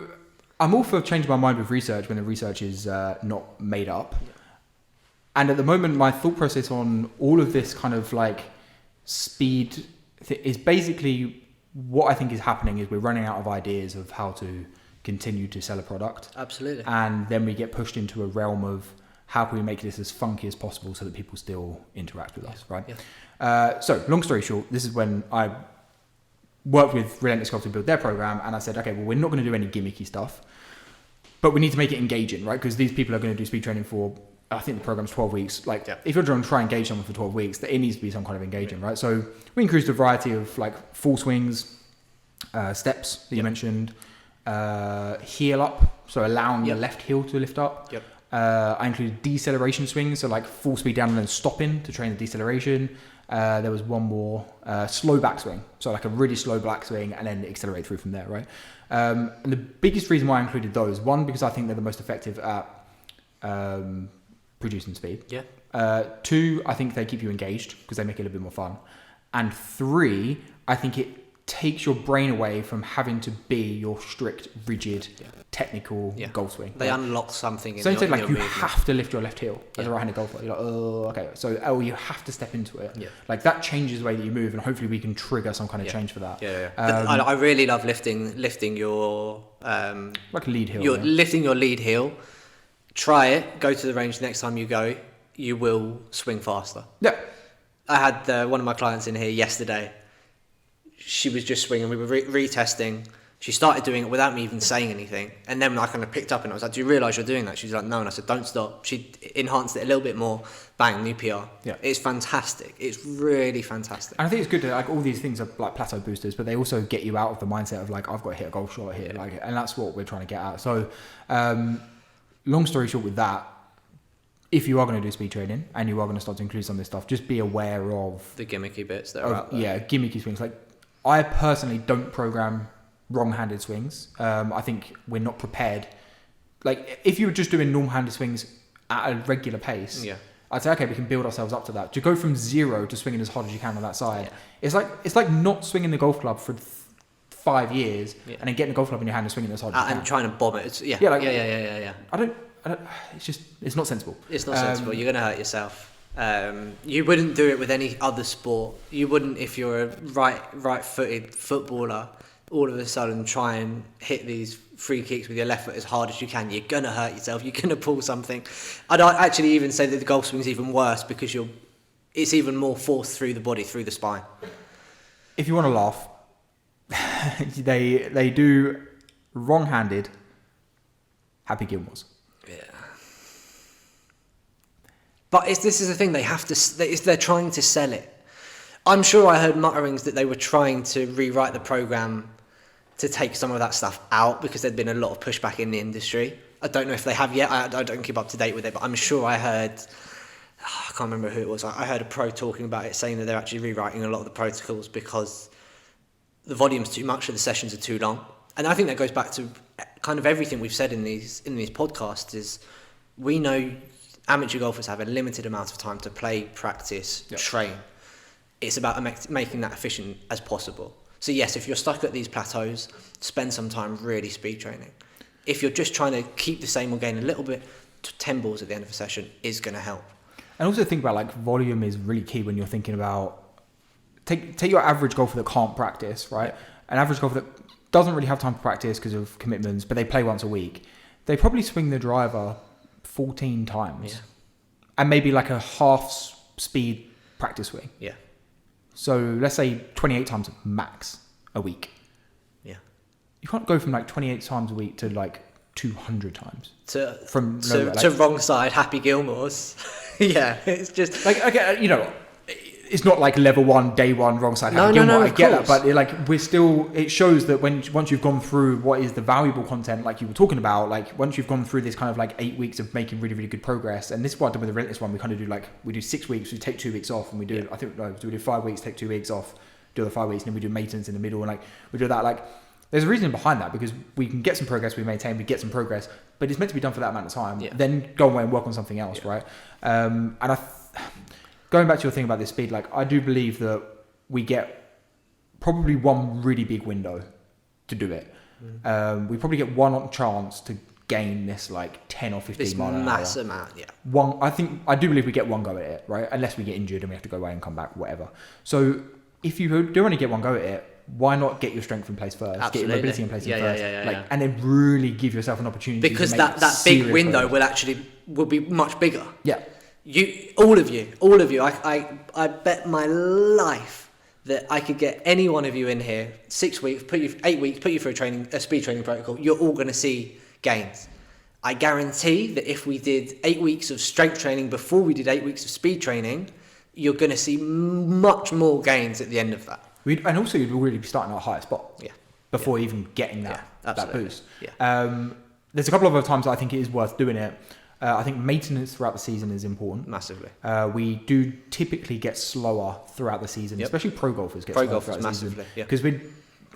I'm all for changing my mind with research when the research is not made up. And at the moment, my thought process on all of this kind of like speed is basically what I think is happening is we're running out of ideas of how to continue to sell a product. Absolutely. And then we get pushed into a realm of how can we make this as funky as possible so that people still interact with us, right? Yeah. So long story short, this is when I worked with Relentless Golf to build their program, and I said, okay, well, we're not going to do any gimmicky stuff, but we need to make it engaging, right? Because these people are going to do speed training for, I think the program's 12 weeks. Like, if you're trying to try and engage someone for 12 weeks, it needs to be some kind of engaging, right? So we increased the variety of like full swings, steps that you mentioned, heel up, so allowing your left heel to lift up. I included deceleration swings, so like full speed down and then stopping to train the deceleration. There was one more slow backswing, so like a really slow backswing and then accelerate through from there, right? And the biggest reason why I included those, one, because I think they're the most effective at producing speed. Two, I think they keep you engaged because they make it a little bit more fun. And three, I think it takes your brain away from having to be your strict, rigid, technical golf swing. They unlock something in so your like you movement. have to lift your left heel as a right-handed golfer. You're like, oh, okay. So, you have to step into it. Like that changes the way that you move, and hopefully we can trigger some kind of change for that. But I really love lifting your like a lead heel. You're lifting your lead heel. Try it. Go to the range next time you go. You will swing faster. Yeah. I had one of my clients in here yesterday. She was just swinging. We were retesting. She started doing it without me even saying anything. And then I kind of picked up and I was like, do you realise you're doing that? She's like, no. And I said, don't stop. She enhanced it a little bit more. Bang, new PR. Yeah. It's fantastic. It's really fantastic. And I think it's good that like all these things are like plateau boosters, but they also get you out of the mindset of like, I've got to hit a golf shot here. Like, and that's what we're trying to get at. So long story short with that, if you are going to do speed training and you are going to start to include some of this stuff, just be aware of the gimmicky bits that are out there. Yeah, gimmicky swings. Like I personally don't program wrong-handed swings. I think we're not prepared. Like if you were just doing normal-handed swings at a regular pace, I'd say okay, we can build ourselves up to that. To go from zero to swinging as hard as you can on that side, it's like not swinging the golf club for 5 years and then getting the golf club in your hand and swinging as hard as you can. And trying to bomb it. It's, yeah. I don't. It's not sensible. It's not sensible. You're going to hurt yourself. You wouldn't do it with any other sport. You wouldn't if you're a right-footed footballer all of a sudden try and hit these free kicks with your left foot as hard as you can, you're going to hurt yourself, you're going to pull something. I'd actually even say that the golf swing's even worse because it's even more force through the body, through the spine. If you want to laugh, they do wrong-handed Happy Gilmore's. Yeah. But this is the thing, they're trying to sell it. I'm sure I heard mutterings that they were trying to rewrite the programme to take some of that stuff out because there'd been a lot of pushback in the industry. I don't know if they have yet. I don't keep up to date with it, but I'm sure I heard... I can't remember who it was. I heard a pro talking about it, saying that they're actually rewriting a lot of the protocols because the volume's too much and the sessions are too long. And I think that goes back to kind of everything we've said in these podcasts is we know amateur golfers have a limited amount of time to play, practice, train. It's about making that efficient as possible. So yes, if you're stuck at these plateaus, spend some time really speed training. If you're just trying to keep the same or gain a little bit, 10 balls at the end of a session is going to help. And also think about like volume is really key when you're thinking about take your average golfer that can't practice, right? An average golfer that doesn't really have time to practice because of commitments, but they play once a week. They probably swing the driver 14 times, and maybe like a half speed practice swing. Yeah. So let's say 28 times max a week. Yeah. You can't go from like 28 times a week to like 200 times to wrong side Happy Gilmore's. Yeah, it's just like, okay, you know, it's not like level 1 day 1 wrong side Happy Gilmore. I get that, but it shows that once you've gone through what is the valuable content, like you were talking about, like once you've gone through this kind of like 8 weeks of making really, really good progress, and this is what I did with the Relentless one. We kind of do we do 6 weeks, we take 2 weeks off, and we do we do 5 weeks, take 2 weeks off, do the 5 weeks, and then we do maintenance in the middle, and like we do that. Like there's a reason behind that because we can get some progress, we maintain, we get some progress, but it's meant to be done for that amount of time. Yeah. Then go away and work on something else, right? And going back to your thing about this speed, like I do believe that we get probably one really big window to do it. We probably get one chance to gain this like 10 or 15 mile an hour. This mass amount, yeah. I do believe we get one go at it, right? Unless we get injured and we have to go away and come back, whatever. So if you do only get one go at it, why not get your strength in place first? Absolutely. Get your mobility in place first. Yeah. And then really give yourself an opportunity because to make that big window will be much bigger. Yeah. All of you. I bet my life that I could get any one of you in here 6 weeks, 8 weeks, put you through a speed training protocol. You're all going to see gains. I guarantee that if we did 8 weeks of strength training before we did 8 weeks of speed training, you're going to see much more gains at the end of that. And also you'd really be starting at a higher spot. Yeah. Before even getting that boost. Yeah. There's a couple of other times I think it is worth doing it. I think maintenance throughout the season is important. Massively. We do typically get slower throughout the season, especially pro golfers get slower throughout the season. Because we're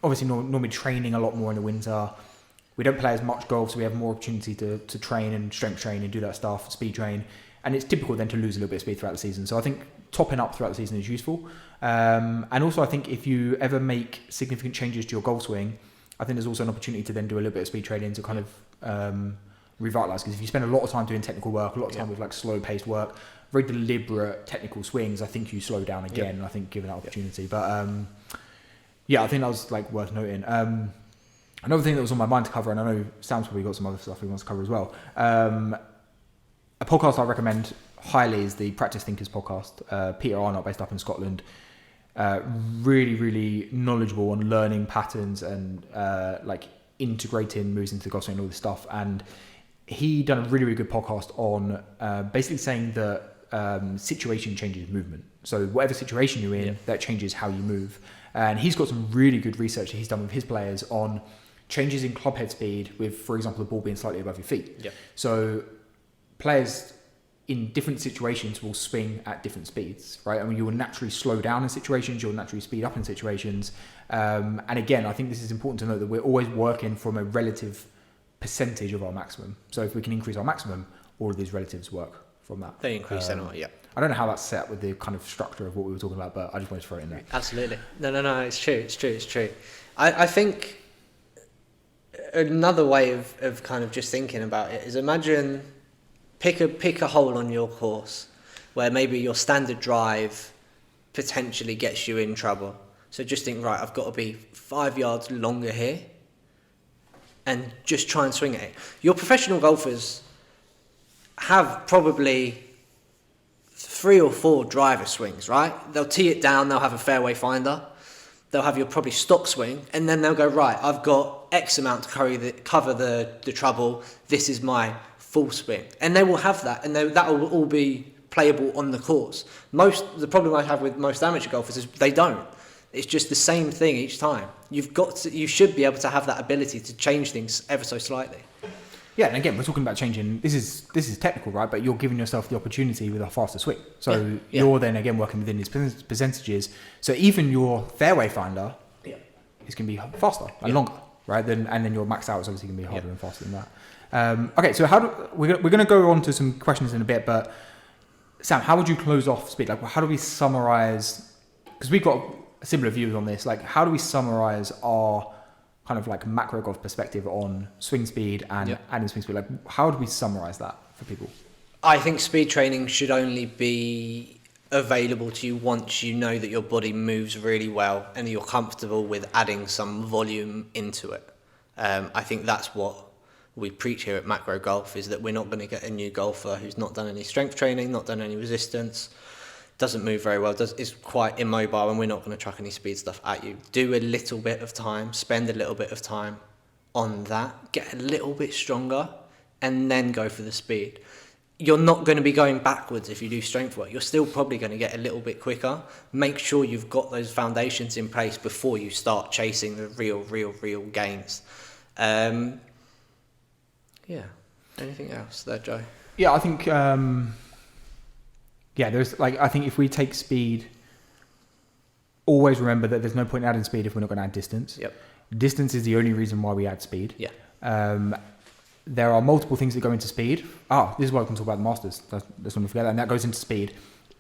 obviously normally training a lot more in the winter. We don't play as much golf, so we have more opportunity to train and strength train and do that stuff, speed train. And it's typical then to lose a little bit of speed throughout the season. So I think topping up throughout the season is useful. And also I think if you ever make significant changes to your golf swing, I think there's also an opportunity to then do a little bit of speed training to kind of revitalize. Because if you spend a lot of time doing technical work, a lot of time with like slow paced work, very deliberate technical swings, I think you slow down again. I think given that opportunity. But I think that was like worth noting. Another thing that was on my mind to cover, and I know Sam's probably got some other stuff he wants to cover as well. A podcast I recommend highly is the Practice Thinkers podcast. Peter Arnott, based up in Scotland, really, really knowledgeable on learning patterns and like integrating moves into the golf swing and all this stuff. And he done a really, really good podcast on basically saying that situation changes movement. So whatever situation you're in, that changes how you move. And he's got some really good research that he's done with his players on changes in club head speed with, for example, the ball being slightly above your feet. Yeah. So players in different situations will swing at different speeds, right? I mean, you will naturally slow down in situations, you'll naturally speed up in situations. And again, I think this is important to note that we're always working from a relative percentage of our maximum. So if we can increase our maximum, all of these relatives work from that. They increase anyway, yeah. I don't know how that's set with the kind of structure of what we were talking about, but I just wanted to throw it in there. Absolutely. No, it's true. I think another way of kind of just thinking about it is imagine pick a hole on your course where maybe your standard drive potentially gets you in trouble. So just think, right, I've got to be 5 yards longer here and just try and swing at it. Your professional golfers have probably 3 or 4 driver swings, right? They'll tee it down, they'll have a fairway finder, they'll have your probably stock swing, and then they'll go, right, I've got X amount to cover the trouble, this is my full swing. And they will have that, and that will all be playable on the course. The problem I have with most amateur golfers is they don't. It's just the same thing each time. You should be able to have that ability to change things ever so slightly. Yeah, and again, we're talking about changing. This is technical, right? But you're giving yourself the opportunity with a faster swing. So you're then again working within these percentages. So even your fairway finder is going to be faster and longer, right? And then your max out is obviously going to be harder and faster than that. Okay, so we're going to go on to some questions in a bit. But Sam, how would you close off speed? Like, how do we summarize? Because we've got similar views on this. Like, how do we summarize our kind of like macro golf perspective on swing speed and adding swing speed? Like, how do we summarize that for people? I think speed training should only be available to you once you know that your body moves really well and you're comfortable with adding some volume into it. I think that's what we preach here at Macro Golf, is that we're not going to get a new golfer who's not done any strength training, not done any resistance, doesn't move very well, is quite immobile, and we're not going to chuck any speed stuff at you. Do a little bit of time, spend a little bit of time on that, get a little bit stronger, and then go for the speed. You're not going to be going backwards if you do strength work. You're still probably going to get a little bit quicker. Make sure you've got those foundations in place before you start chasing the real gains. Anything else there, Joe? Yeah, I think... there's I think if we take speed, always remember that there's no point in adding speed if we're not going to add distance. Yep. Distance is the only reason why we add speed. Yeah. There are multiple things that go into speed. This is why we can talk about the Masters. Let's not forget that. And that goes into speed,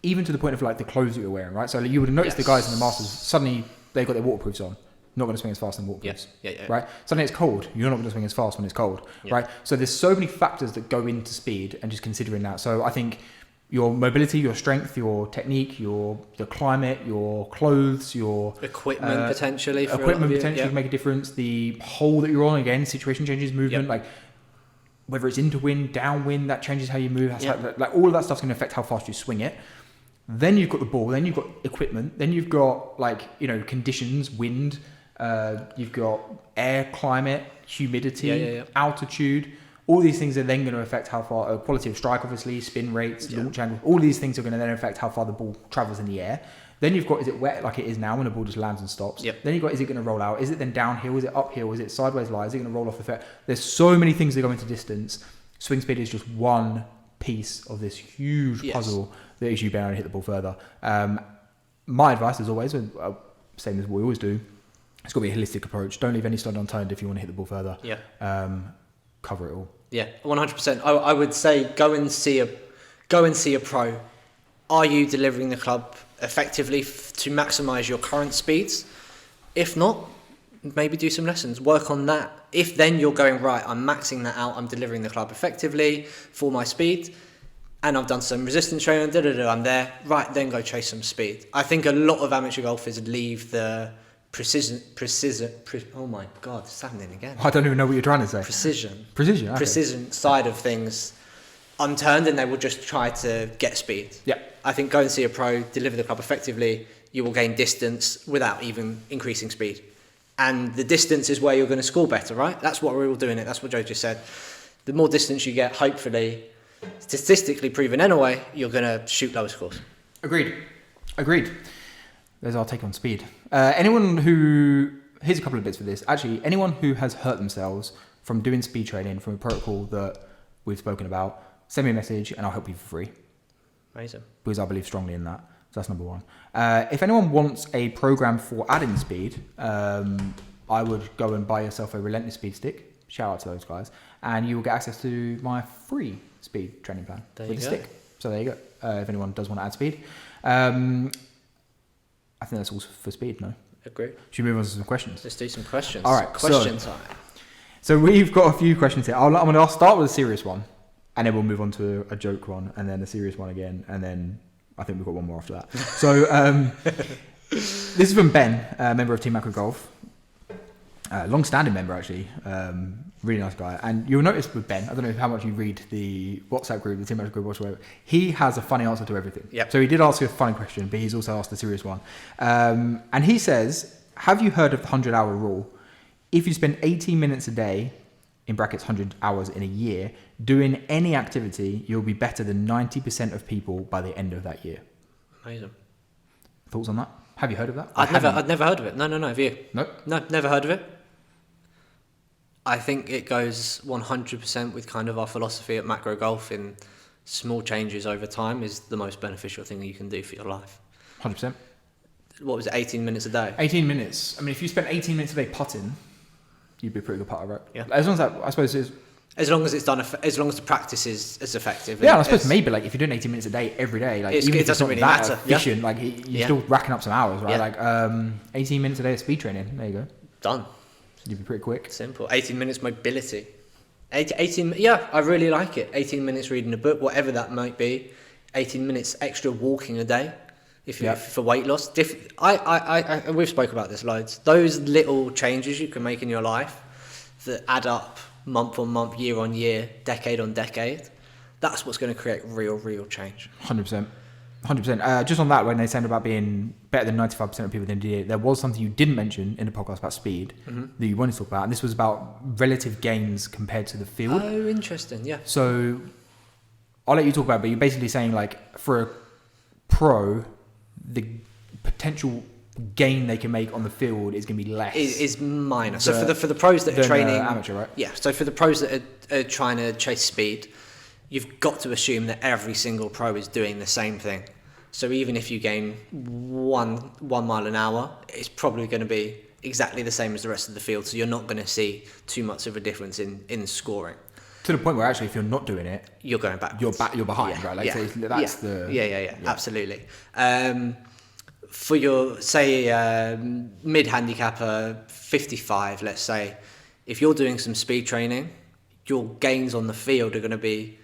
even to the point of like the clothes that you're wearing, right? So you would have noticed the guys in the Masters, suddenly they've got their waterproofs on. Not going to swing as fast in waterproofs. Yeah. Right? Suddenly it's cold. You're not going to swing as fast when it's cold. Yeah. Right? So there's so many factors that go into speed, and just considering that. So I think your mobility, your strength, your technique, your climate, your clothes, your equipment potentially can make a difference. The hole that you're on, again, situation changes movement. Like whether it's into wind, downwind, that changes how you move. Like all of that stuff's going to affect how fast you swing it. Then you've got the ball. Then you've got equipment. Then you've got conditions, wind. You've got air, climate, humidity, altitude. All these things are then going to affect how far, quality of strike, obviously, spin rates, launch angle. All these things are going to then affect how far the ball travels in the air. Then you've got, is it wet like it is now when the ball just lands and stops? Yep. Then you've got, is it going to roll out? Is it then downhill? Is it uphill? Is it sideways lie? Is it going to roll off the fair? There's so many things that go into distance. Swing speed is just one piece of this huge puzzle that is you being able to hit the ball further. My advice, as always, same as we always do, it's got to be a holistic approach. Don't leave any stone unturned if you want to hit the ball further. Cover it all. Yeah, 100%. I would say go and see a pro. Are you delivering the club effectively to maximise your current speeds? If not, maybe do some lessons. Work on that. If then you're going, right, I'm maxing that out, I'm delivering the club effectively for my speed, and I've done some resistance training, I'm there, right, then go chase some speed. I think a lot of amateur golfers leave the precision. Oh my God, it's happening again. I don't even know what you're trying to say. Precision. Okay. Precision side of things unturned, and they will just try to get speed. Yeah. I think go and see a pro, deliver the club effectively. You will gain distance without even increasing speed, and the distance is where you're going to score better, right? That's what we're all doing. That's what Joe just said. The more distance you get, hopefully, statistically proven anyway, you're going to shoot lower scores. Agreed. There's our take on speed. Here's a couple of bits for this. Actually, anyone who has hurt themselves from doing speed training from a protocol that we've spoken about, send me a message and I'll help you for free. Amazing. Because I believe strongly in that. So that's number one. If anyone wants a program for adding speed, I would go and buy yourself a Relentless Speed Stick. Shout out to those guys. And you will get access to my free speed training plan with the stick. So there you go. If anyone does want to add speed. I think that's all for speed, no? Agree. Should we move on to some questions? Let's do some questions. All right. Question time. So we've got a few questions here. I'll start with a serious one, and then we'll move on to a joke one, and then a serious one again, and then I think we've got one more after that. So This is from Ben, a member of Team Macro Golf. Long-standing member, actually. Really nice guy. And you'll notice with Ben, I don't know how much you read the WhatsApp group, the Team Macro Group, whatever. He has a funny answer to everything. Yep. So he did ask you a funny question, but he's also asked a serious one. And he says, have you heard of the 100-hour rule? If you spend 18 minutes a day, in brackets 100 hours in a year, doing any activity, you'll be better than 90% of people by the end of that year. Amazing. Thoughts on that? Have you heard of that? I'd never heard of it. No, have you? Nope. No, never heard of it. I think it goes 100% with kind of our philosophy at Macro Golf in small changes over time is the most beneficial thing that you can do for your life. 100%. What was it, 18 minutes a day? 18 minutes. I mean, if you spent 18 minutes a day putting, you'd be a pretty good putter, right? Yeah. As long as that, I suppose, is... As long as it's done, as long as the practice is as effective. Yeah, I suppose maybe like if you're doing 18 minutes a day every day, like even if it doesn't it's really not that matter. efficient, like you're still racking up some hours, right? Yeah. Like 18 minutes a day of speed training. There you go. Done. You'd be pretty quick. Simple. 18 minutes mobility. 18. Yeah, I really like it. 18 minutes reading a book, whatever that might be. 18 minutes extra walking a day, if for weight loss. We've spoke about this loads. Those little changes you can make in your life that add up month on month, year on year, decade on decade. That's what's going to create real change. 100%. 100%. Just on that, when they said about being better than 95% of people at the end of the year, there was something you didn't mention in the podcast about speed that you wanted to talk about, and this was about relative gains compared to the field. Oh, interesting. Yeah. So I'll let you talk about it, but you're basically saying like for a pro, the potential gain they can make on the field is going to be less. Is minor. So for the pros that are training amateur, right? Yeah. So for the pros that are trying to chase speed, you've got to assume that every single pro is doing the same thing. So even if you gain one mile an hour, it's probably going to be exactly the same as the rest of the field. So you're not going to see too much of a difference in scoring. To the point where actually, if you're not doing it, you're going backwards. You're behind, right? Like, so that's yeah, absolutely. For your mid handicapper 55, let's say, if you're doing some speed training, your gains on the field are going to be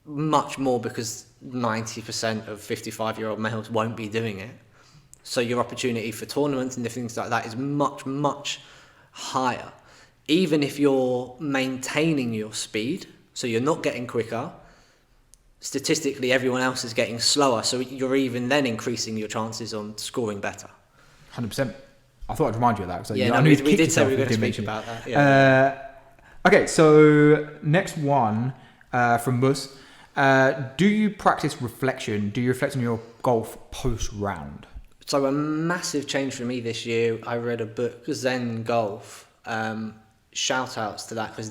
much more because 90% of 55-year-old males won't be doing it. So your opportunity for tournaments and different things like that is much higher. Even if you're maintaining your speed, so you're not getting quicker, statistically everyone else is getting slower, so you're even then increasing your chances on scoring better. 100%. I thought I'd remind you of that. So we did say we were going to speak about that. Yeah. Okay, so next one from Mus. Do you practice reflection? Do you reflect on your golf post-round? So a massive change for me this year, I read a book, Zen Golf. Shout outs to that, because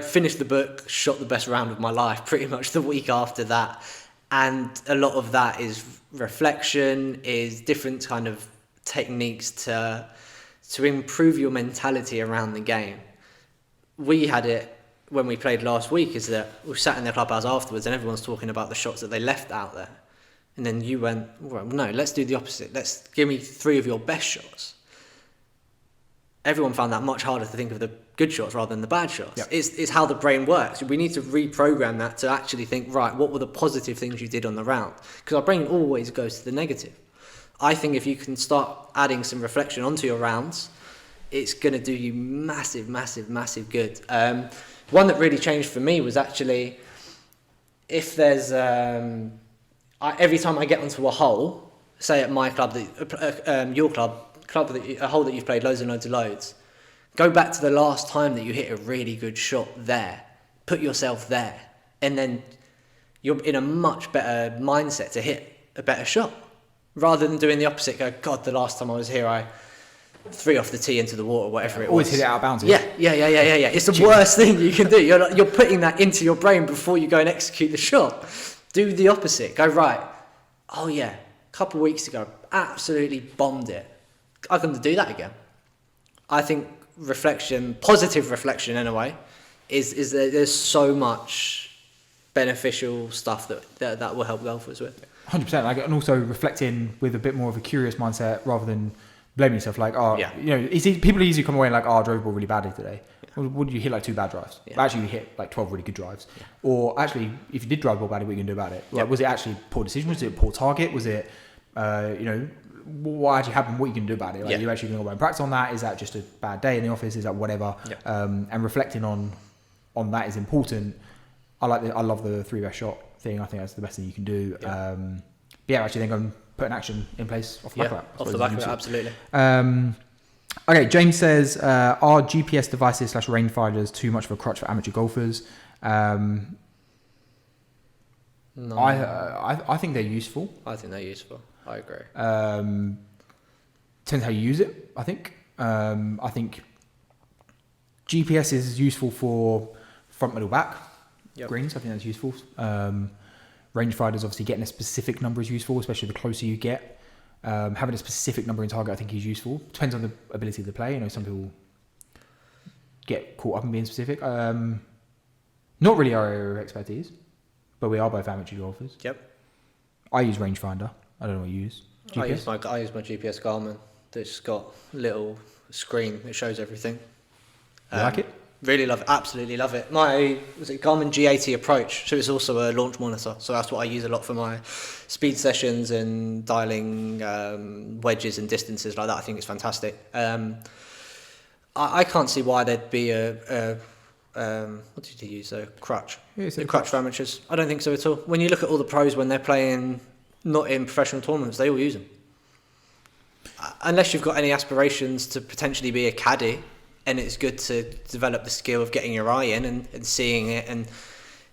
finished the book, shot the best round of my life pretty much the week after that. And a lot of that is reflection, is different kind of techniques to improve your mentality around the game. We had it when we played last week, is that we sat in the clubhouse afterwards and everyone's talking about the shots that they left out there. And then you went, well, no, let's do the opposite. Let's give me 3 of your best shots. Everyone found that much harder to think of the good shots rather than the bad shots. Yep. It's how the brain works. We need to reprogram that to actually think, right, what were the positive things you did on the round? Because our brain always goes to the negative. I think if you can start adding some reflection onto your rounds, it's going to do you massive good. One that really changed for me was actually, if there's every time I get onto a hole, say at my club, your club, a hole that you've played loads and loads, go back to the last time that you hit a really good shot there, put yourself there, and then you're in a much better mindset to hit a better shot, rather than doing the opposite. Go, God, the last time I was here, I 3 off the tee into the water, whatever it was. Always hit it out of bounds. Yeah. It's the worst thing you can do. You're putting that into your brain before you go and execute the shot. Do the opposite. Go, right, oh yeah, a couple of weeks ago, absolutely bombed it. I'm going to do that again. I think reflection, positive reflection in a way, is that there's so much beneficial stuff that will help golfers with. 100%. And also reflecting with a bit more of a curious mindset rather than blaming yourself. Like, people easily come away and like, I drove the ball really badly today. Well, what did you hit? Like 2 bad drives. Yeah. But actually, you hit like 12 really good drives. Yeah. Or actually, if you did drive the ball badly, what are you going to do about it? Like, was it actually poor decision? Was it a poor target? Was it, what actually happened, what you can do about it. Like, Yeah. you actually going to go away and practice on that. Is that just a bad day in the office? Is that whatever? Yeah. And reflecting on that is important. I love the 3 best shot thing. I think that's the best thing you can do. Yeah. But I actually think I'm putting action in place off the back of that. Off the back of it, absolutely. Okay, James says, are GPS devices / rangefinders too much of a crutch for amateur golfers? No, I think they're useful. I think they're useful. I agree. Depends how you use it, I think. I think GPS is useful for front, middle, back greens. I think that's useful. Rangefinders, obviously getting a specific number is useful, especially the closer you get. Having a specific number in target, I think, is useful. Depends on the ability of the play. You know, some people get caught up in being specific. Not really our area of expertise, but we are both amateur golfers. Yep. I use rangefinder. I don't know what you use. I GPS? use my GPS Garmin. That's got a little screen that shows everything. You like it? Really love it. Absolutely love it. My Garmin G80 Approach. So it's also a launch monitor. So that's what I use a lot for my speed sessions and dialing wedges and distances like that. I think it's fantastic. I can't see why there'd be a what did you use? A crutch. Yeah, it's A a crutch for amateurs. I don't think so at all. When you look at all the pros when they're playing not in professional tournaments, they all use them. Unless you've got any aspirations to potentially be a caddy, and it's good to develop the skill of getting your eye in and seeing it and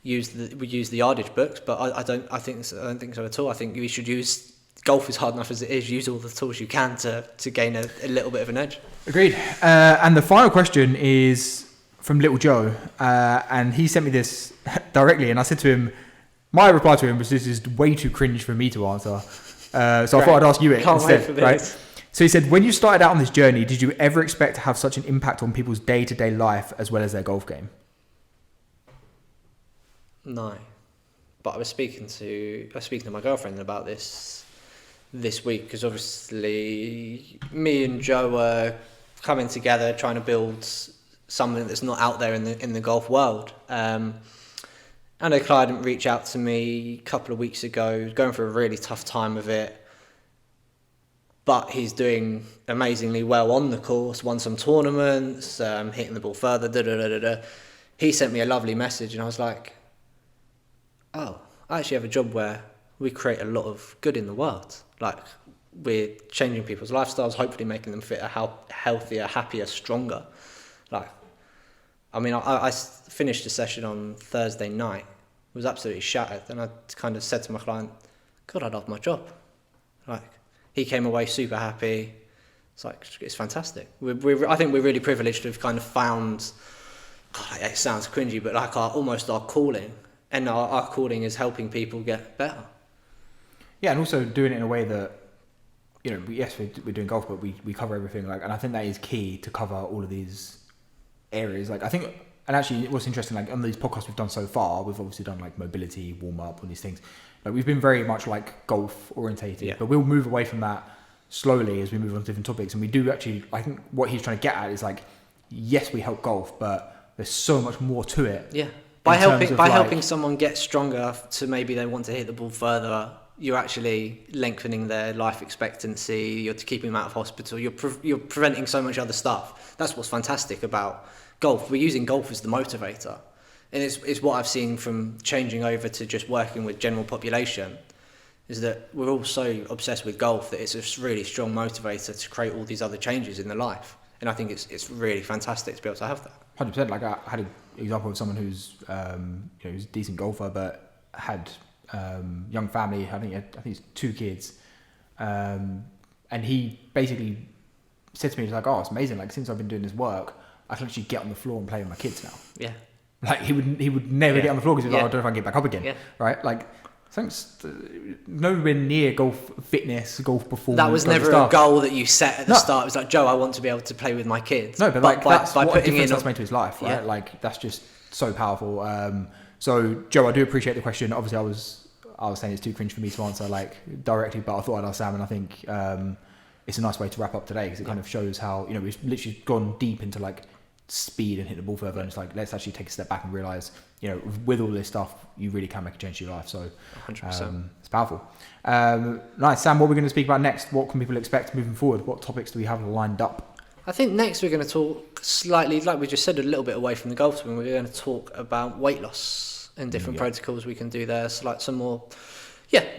use the yardage books. But I don't think so at all. I think you should use golf is hard enough as it is. Use all the tools you can to gain a little bit of an edge. Agreed. And the final question is from Little Joe, and he sent me this directly, and I said to him, my reply to him was, this is way too cringe for me to answer. So I thought I'd ask you it Can't wait instead, for this. right? So he said, when you started out on this journey, did you ever expect to have such an impact on people's day-to-day life as well as their golf game? No, but I was speaking to my girlfriend about this week, because obviously me and Joe were coming together trying to build something that's not out there in the golf world. I know Clyde reached out to me a couple of weeks ago, going through a really tough time with it, but he's doing amazingly well on the course, won some tournaments, hitting the ball further, He sent me a lovely message, and I was like, oh, I actually have a job where we create a lot of good in the world. Like, we're changing people's lifestyles, hopefully making them fitter, healthier, happier, stronger. Like, I mean, I finished a session on Thursday night, was absolutely shattered, and I kind of said to my client, God, I love my job. Like, he came away super happy. It's like, it's fantastic. I think we're really privileged to have kind of found, God, it sounds cringy, but like almost our calling. And our calling is helping people get better. Yeah, and also doing it in a way that, you know, yes, we're doing golf, but we cover everything. Like, and I think that is key to cover all of these areas. Like, I think, and actually what's interesting, like on these podcasts we've done so far, we've obviously done like mobility, warm up, all these things. Like, we've been very much like golf orientated, but we'll move away from that slowly as we move on to different topics. And we do actually, I think what he's trying to get at is like, yes, we help golf, but there's so much more to it. Yeah. By helping someone get stronger to maybe they want to hit the ball further, you're actually lengthening their life expectancy. You're keeping them out of hospital. You're preventing so much other stuff. That's what's fantastic about golf. We're using golf as the motivator, and it's what I've seen from changing over to just working with general population. Is that we're all so obsessed with golf that it's a really strong motivator to create all these other changes in their life. And I think it's really fantastic to be able to have that. 100%. Like, I had an example of someone who's who's a decent golfer but had young family. I think he's 2 kids, and he basically said to me, he's like, "Oh, it's amazing! Like, since I've been doing this work, I can actually get on the floor and play with my kids now." Yeah. Like, he would never get on the floor because he's like, "Oh, I don't know if I can get back up again." Yeah. Right? Like, thanks. Nowhere near golf fitness, golf performance. That was never a goal that you set at the start. It was like, Joe, I want to be able to play with my kids. No, but like, that's by what putting a difference in that's made to his life, right? Yeah. Like, that's just so powerful. So, Joe, I do appreciate the question. Obviously, I was saying it's too cringe for me to answer like directly, but I thought I'd ask Sam, and I think it's a nice way to wrap up today because it kind of shows how, you know, we've literally gone deep into like speed and hit the ball further. And it's like, let's actually take a step back and realize, with all this stuff, you really can make a change to your life. So 100%. It's powerful. Nice. Sam, what are we going to speak about next? What can people expect moving forward? What topics do we have lined up? I think next we're going to talk slightly, like we just said, a little bit away from the golf swing. We're going to talk about weight loss and different protocols we can do there. So like some more,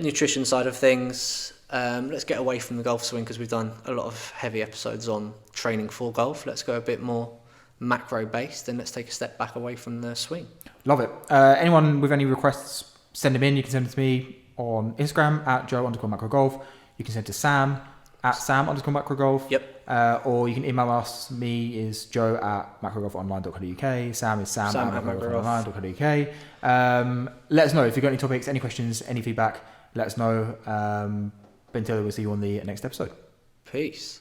nutrition side of things. Let's get away from the golf swing because we've done a lot of heavy episodes on training for golf. Let's go a bit more macro based and let's take a step back away from the swing. Love it. Anyone with any requests, send them in. You can send them to me on Instagram at Joe_macrogolf. You can send it to Sam at Sam_macrogolf. Yep. Or you can email us. Me is Joe at macrogolfonline.co.uk. Sam is Sam at macrogolfonline.co.uk. Let us know if you've got any topics, any questions, any feedback. Let us know. Until we'll see you on the next episode. Peace.